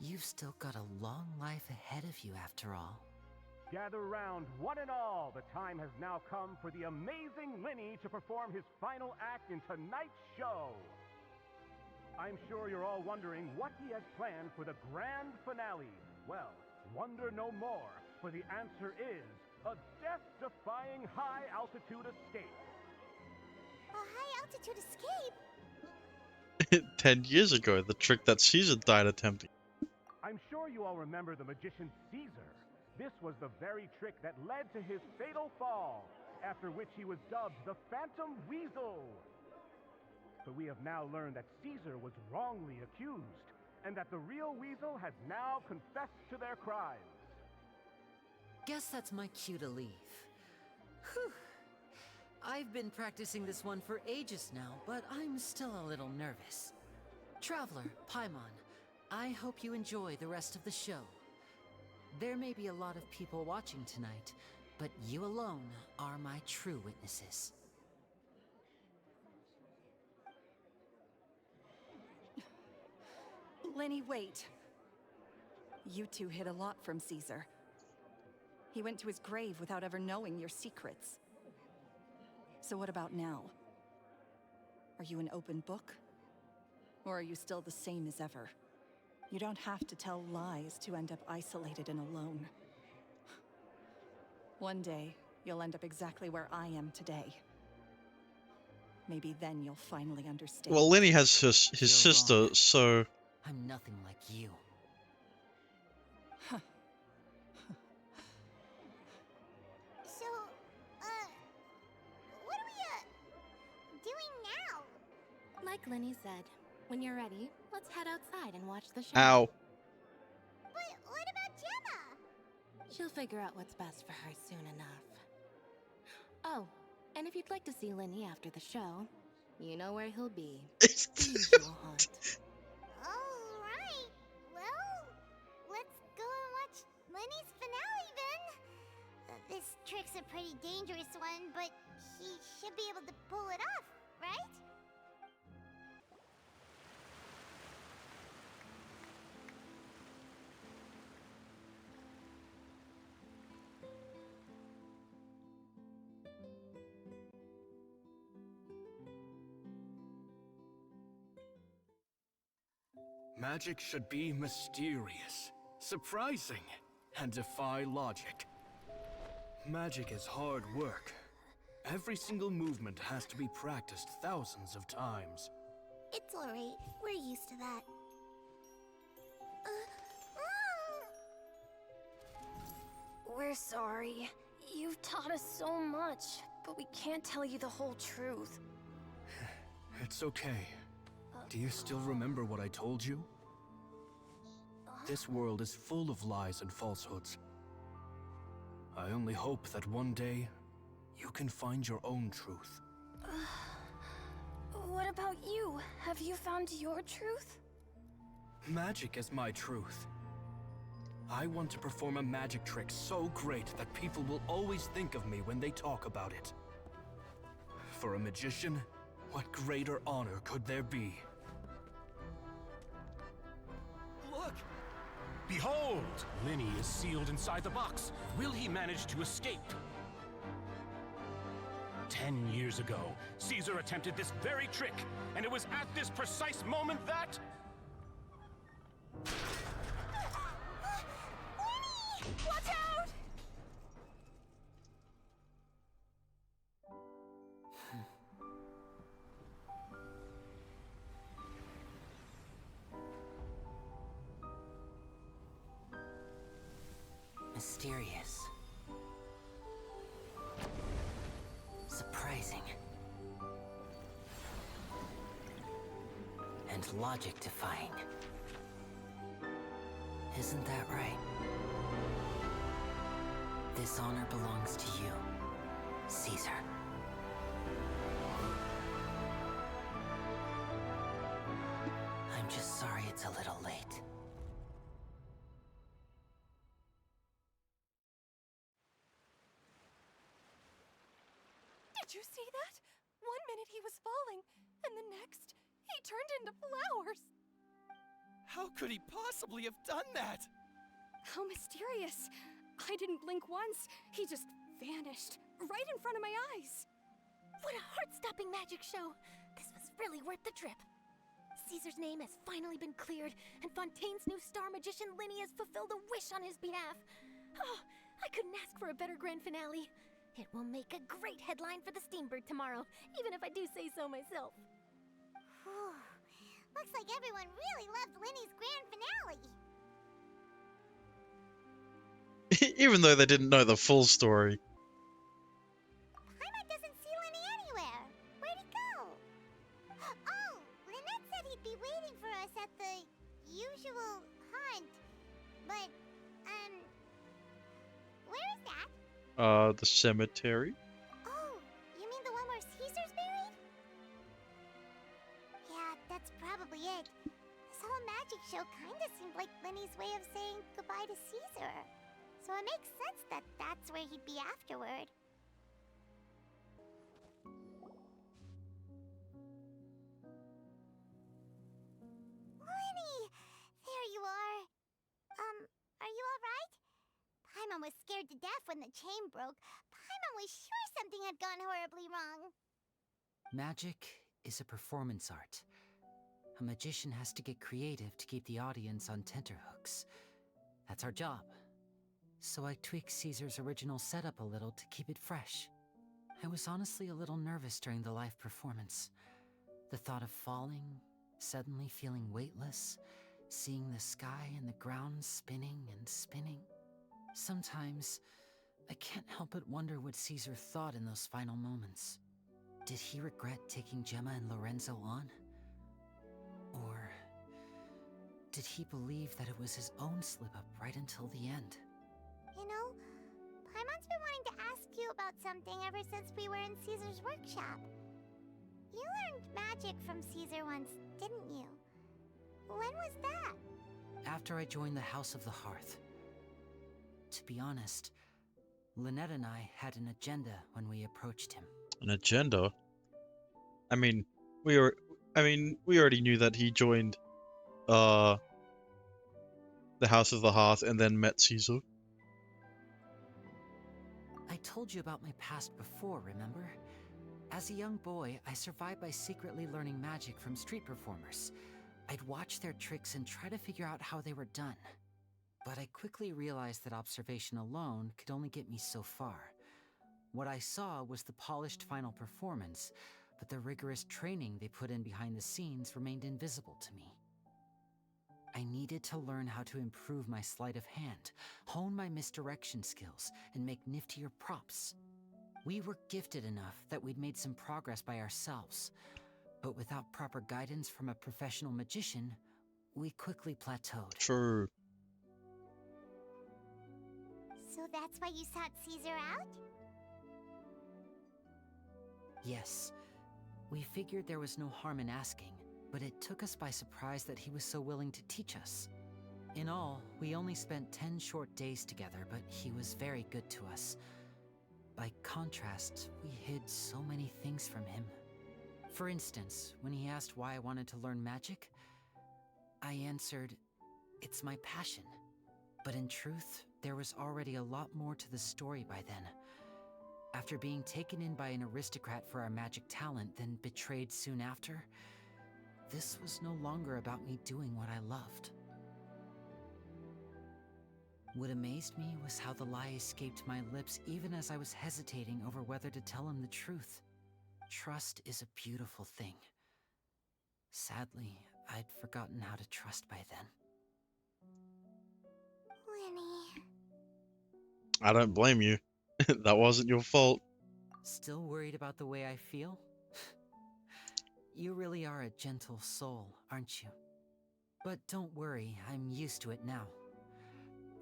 You've still got a long life ahead of you after all.
Gather round, one and all. The time has now come for the amazing Lyney to perform his final act in tonight's show. I'm sure you're all wondering what he has planned for the grand finale. Well, wonder no more, for the answer is a death-defying high-altitude escape.
A high-altitude escape?
10 years ago, the trick that Caesar died attempting.
I'm sure you all remember the magician Caesar. This was the very trick that led to his fatal fall, after which he was dubbed the Phantom Weasel. But we have now learned that Caesar was wrongly accused, and that the real Weasel has now confessed to their crimes.
Guess that's my cue to leave. Whew. I've been practicing this one for ages now, but I'm still a little nervous. Traveler, Paimon, I hope you enjoy the rest of the show. There may be a lot of people watching tonight, but you alone are my true witnesses.
Lyney, wait. You two hid a lot from Caesar. He went to his grave without ever knowing your secrets. So what about now? Are you an open book? Or are you still the same as ever? You don't have to tell lies to end up isolated and alone. One day, you'll end up exactly where I am today. Maybe then you'll finally understand.
Well, Lyney has his sister,
wrong.
so...
I'm nothing like you.
Like Lyney said, when you're ready, let's head outside and watch the show.
Ow.
But what about Gemma?
She'll figure out what's best for her soon enough. Oh, and if you'd like to see Lyney after the show, you know where he'll be. The usual haunt.
Alright. Well, let's go and watch Lyney's finale then. This trick's a pretty dangerous one, but he should be able to pull it off, right?
Magic should be mysterious, surprising, and defy logic. Magic is hard work. Every single movement has to be practiced thousands of times.
It's alright. We're used to that.
We're sorry. You've taught us so much, but we can't tell you the whole truth.
It's okay. Do you still remember what I told you? This world is full of lies and falsehoods. I only hope that one day, you can find your own truth.
What about you? Have you found your truth?
Magic is my truth. I want to perform a magic trick so great that people will always think of me when they talk about it. For a magician, what greater honor could there be?
Look! Behold! Lyney is sealed inside the box. Will he manage to escape? 10 years ago, Caesar attempted this very trick, and it was at this precise moment that...
Watch out!
Mysterious. Surprising. And logic-defying. Isn't that right? This honor belongs to you, Caesar. I'm just sorry it's a little late.
Did you see that? 1 minute he was falling, and the next, he turned into flowers.
How could he possibly have done that?
How mysterious. I didn't blink once. He just vanished, right in front of my eyes.
What a heart-stopping magic show! This was really worth the trip. Caesar's name has finally been cleared, and Fontaine's new star magician Lyney has fulfilled a wish on his behalf. Oh, I couldn't ask for a better grand finale. It will make a great headline for the Steambird tomorrow, even if I do say so myself.
Whew. Looks like everyone really loved Lyney's grand finale.
Even though they didn't know the full story.
Paimon doesn't see Lyney anywhere. Where'd he go? Oh, Lynette said he'd be waiting for us at the usual hunt. But, where is that?
The cemetery?
Oh, you mean the one where Caesar's buried? Yeah, that's probably it. This whole magic show kinda seemed like Lyney's way of saying goodbye to Caesar. So it makes sense that that's where he'd be afterward. Lyney! There you are. Are you alright? Paimon was scared to death when the chain broke. Paimon was sure something had gone horribly wrong.
Magic is a performance art. A magician has to get creative to keep the audience on tenterhooks. That's our job. So I tweaked Caesar's original setup a little to keep it fresh. I was honestly a little nervous during the live performance. The thought of falling, suddenly feeling weightless, seeing the sky and the ground spinning and spinning. Sometimes, I can't help but wonder what Caesar thought in those final moments. Did he regret taking Gemma and Lorenzo on? Or did he believe that it was his own slip-up right until the end?
You know, Paimon's been wanting to ask you about something ever since we were in Caesar's workshop. You learned magic from Caesar once, didn't you? When was that?
After I joined the House of the Hearth. To be honest, Lynette and I had an agenda when we approached him.
An agenda? I mean, we already knew that he joined the House of the Hearth and then met Caesar.
I told you about my past before, remember? As a young boy, I survived by secretly learning magic from street performers. I'd watch their tricks and try to figure out how they were done. But I quickly realized that observation alone could only get me so far. What I saw was the polished final performance, but the rigorous training they put in behind the scenes remained invisible to me. I needed to learn how to improve my sleight of hand, hone my misdirection skills, and make niftier props. We were gifted enough that we'd made some progress by ourselves, but without proper guidance from a professional magician, we quickly plateaued.
True.
So that's why you sought Caesar out?
Yes. We figured there was no harm in asking, but it took us by surprise that he was so willing to teach us. In all, we only spent 10 short days together, but he was very good to us. By contrast, we hid so many things from him. For instance, when he asked why I wanted to learn magic, I answered, "It's my passion." But in truth, there was already a lot more to the story by then. After being taken in by an aristocrat for our magic talent, then betrayed soon after, this was no longer about me doing what I loved. What amazed me was how the lie escaped my lips even as I was hesitating over whether to tell him the truth. Trust is a beautiful thing. Sadly, I'd forgotten how to trust by then.
Lyney.
I don't blame you. That wasn't your fault.
Still worried about the way I feel? You really are a gentle soul, aren't you? But don't worry, I'm used to it now.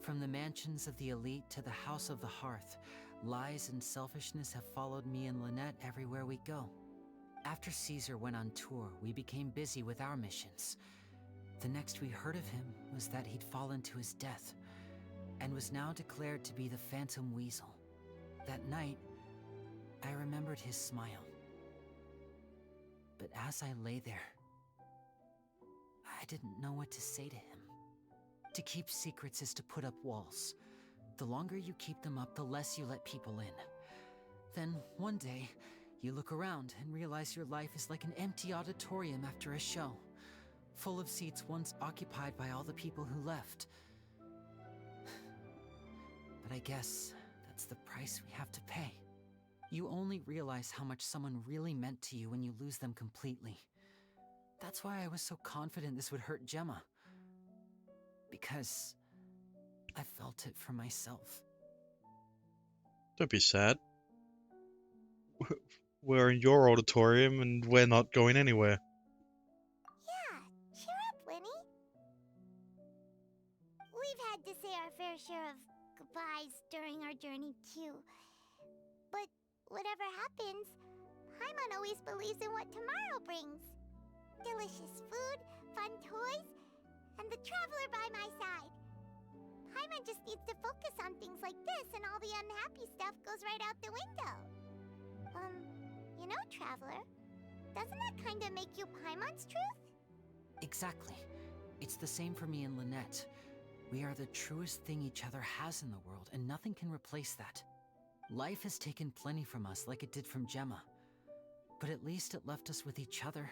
From the mansions of the elite to the House of the Hearth, lies and selfishness have followed me and Lynette everywhere we go. After Caesar went on tour, we became busy with our missions. The next we heard of him was that he'd fallen to his death, and was now declared to be the Phantom Weasel. That night, I remembered his smile. But as I lay there, I didn't know what to say to him. To keep secrets is to put up walls. The longer you keep them up, the less you let people in. Then, one day, you look around and realize your life is like an empty auditorium after a show, full of seats once occupied by all the people who left. But I guess that's the price we have to pay. You only realize how much someone really meant to you when you lose them completely. That's why I was so confident this would hurt Gemma. Because I felt it for myself.
Don't be sad. We're in your auditorium and we're not going anywhere.
Yeah, cheer up, Lyney. We've had to say our fair share of goodbyes during our journey, too. But whatever happens, Paimon always believes in what tomorrow brings. Delicious food, fun toys, and the traveler by my side. Paimon just needs to focus on things like this and all the unhappy stuff goes right out the window. You know, Traveler, doesn't that kind of make you Paimon's truth?
Exactly. It's the same for me and Lynette. We are the truest thing each other has in the world, and nothing can replace that. Life has taken plenty from us, like it did from Gemma. But at least it left us with each other.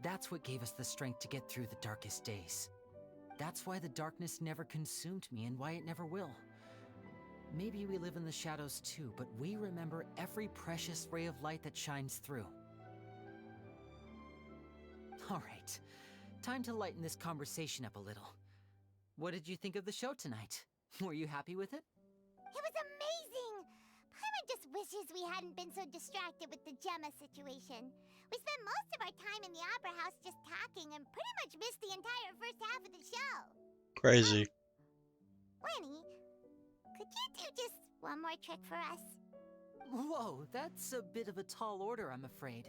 That's what gave us the strength to get through the darkest days. That's why the darkness never consumed me, and why it never will. Maybe we live in the shadows too, but we remember every precious ray of light that shines through. Alright, time to lighten this conversation up a little. What did you think of the show tonight? Were you happy with it?
It was amazing! Paimon just wishes we hadn't been so distracted with the Gemma situation. We spent most of our time in the Opera House just talking and pretty much missed the entire first half of the show.
Crazy.
Lyney, could you do just one more trick for us?
Whoa, that's a bit of a tall order, I'm afraid.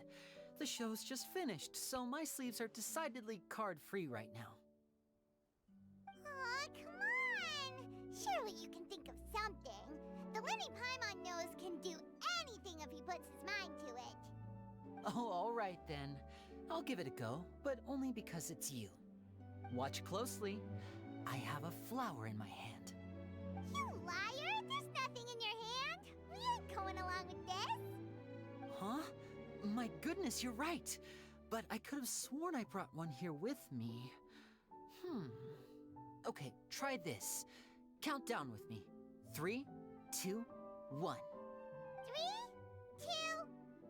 The show's just finished, so my sleeves are decidedly card-free right now.
Aw, come on! Surely you can think of something. The Lyney Paimon knows can do anything if he puts his mind to it.
Oh, all right then. I'll give it a go, but only because it's you. Watch closely. I have a flower in my hand.
You liar! There's nothing in your hand! We ain't going along with this!
Huh? My goodness, you're right. But I could have sworn I brought one here with me. Okay, try this. Count down with me. 3, 2, 1.
3, 2,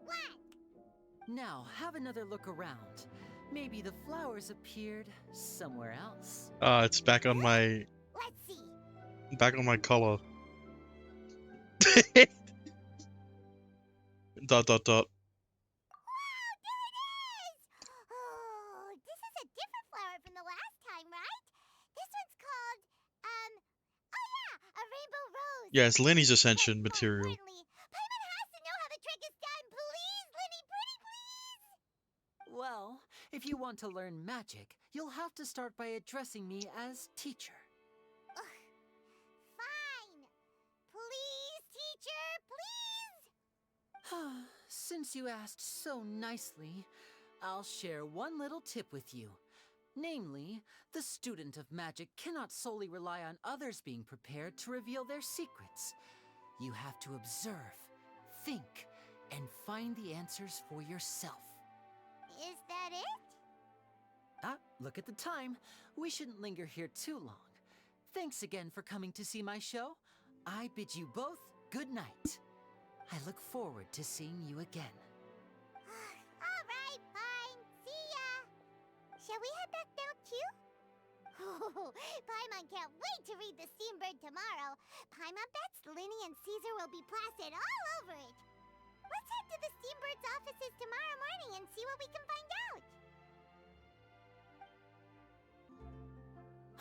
1.
Now, have another look around. Maybe the flowers appeared somewhere else.
It's back on my...
Let's see.
Back on my collar. Dot, dot, dot.
Wow, there it is! Oh, this is a different flower from the last time, right? This one's called, oh yeah, a rainbow rose.
Yeah, it's Lenny's Ascension material.
Importantly, Paimon has to know how the trick is done. Please, Lyney, pretty please!
Well, if you want to learn magic, you'll have to start by addressing me as teacher.
Fine. Please, teacher, please!
Since you asked so nicely, I'll share one little tip with you. Namely, the student of magic cannot solely rely on others being prepared to reveal their secrets. You have to observe, think, and find the answers for yourself.
Is that it?
Look at the time. We shouldn't linger here too long. Thanks again for coming to see my show. I bid you both good night. I look forward to seeing you again.
All right, fine. See ya. Shall we head back now, too? Oh, Paimon can't wait to read The Steambird tomorrow. Paimon bets Lyney and Caesar will be plastered all over it. Let's head to the Steambird's offices tomorrow morning and see what we can find out.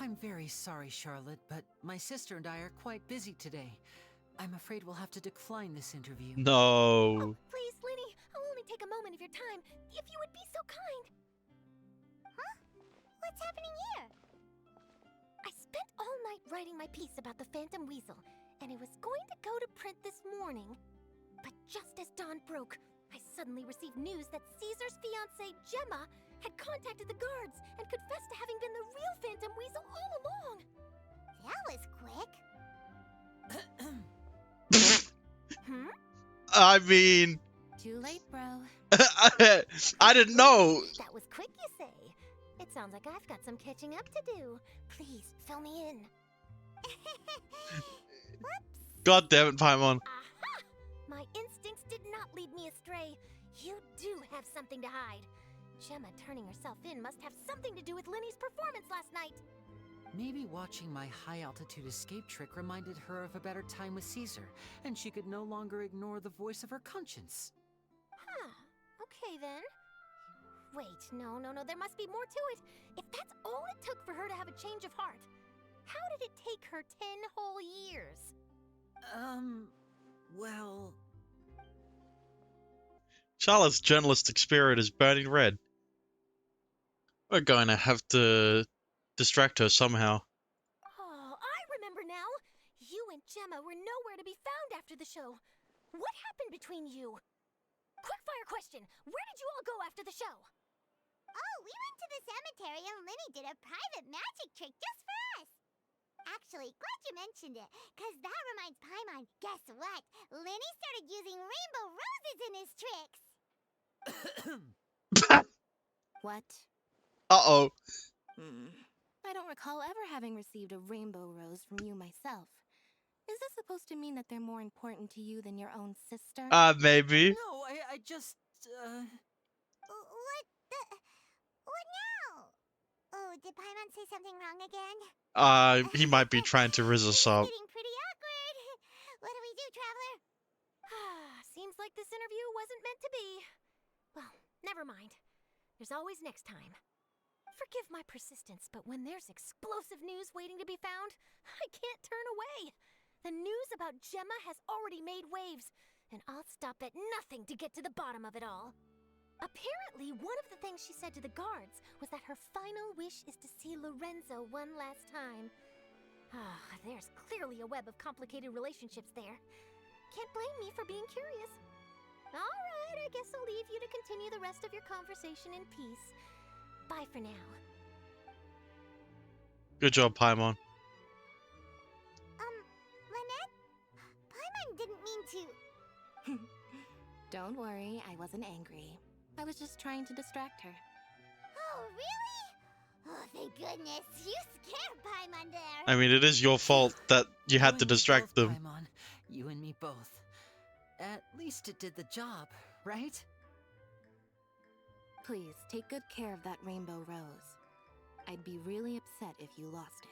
I'm very sorry, Charlotte, but my sister and I are quite busy today. I'm afraid we'll have to decline this interview.
No.
Oh, please, Lyney, I'll only take a moment of your time, if you would be so kind.
Huh? What's happening here?
I spent all night writing my piece about the Phantom Weasel, and it was going to go to print this morning. But just as dawn broke, I suddenly received news that Caesar's fiancée, Gemma, had contacted the guards and confessed to having been the real Phantom Weasel all along.
That was quick.
I mean...
Too late, bro.
I didn't know.
That was quick, you say? It sounds like I've got some catching up to do. Please, fill me in.
Whoops.
God damn it, Paimon.
Aha! My instincts did not lead me astray. You do have something to hide. Gemma turning herself in must have something to do with Lyney's performance last night.
Maybe watching my high-altitude escape trick reminded her of a better time with Caesar, and she could no longer ignore the voice of her conscience.
Huh. Okay, then. Wait, no, there must be more to it. If that's all it took for her to have a change of heart, how did it take her 10 whole years?
Well...
Charlotte's journalistic spirit is burning red. We're going to have to distract her somehow.
Oh, I remember now. You and Gemma were nowhere to be found after the show. What happened between you? Quickfire question. Where did you all go after the show?
Oh, we went to the cemetery and Lyney did a private magic trick just for us. Actually, glad you mentioned it, because that reminds Paimon, guess what? Lyney started using rainbow roses in his tricks.
What?
Uh-oh.
I don't recall ever having received a rainbow rose from you myself. Is this supposed to mean that they're more important to you than your own sister?
Maybe.
No, I just,
What now? Oh, did Paimon say something wrong again?
He might be trying to rizz us up.
Getting pretty awkward. What do we do, Traveler?
Seems like this interview wasn't meant to be. Well, Never mind. There's always next time. Forgive my persistence, but when there's explosive news waiting to be found, I can't turn away. The news about Gemma has already made waves, and I'll stop at nothing to get to the bottom of it all. Apparently, one of the things she said to the guards was that her final wish is to see Lorenzo one last time. There's clearly a web of complicated relationships there. Can't blame me for being curious. All right, I guess I'll leave you to continue the rest of your conversation in peace. Bye for now.
Good job, Paimon.
Lynette? Paimon didn't mean to.
Don't worry, I wasn't angry. I was just trying to distract her.
Oh, really? Oh, thank goodness. You scared Paimon there.
I mean, it is your fault that you had to distract them.
Paimon. You and me both. At least it did the job, right?
Please, take good care of that rainbow rose. I'd be really upset if you lost it.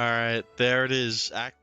Alright, there it is. Act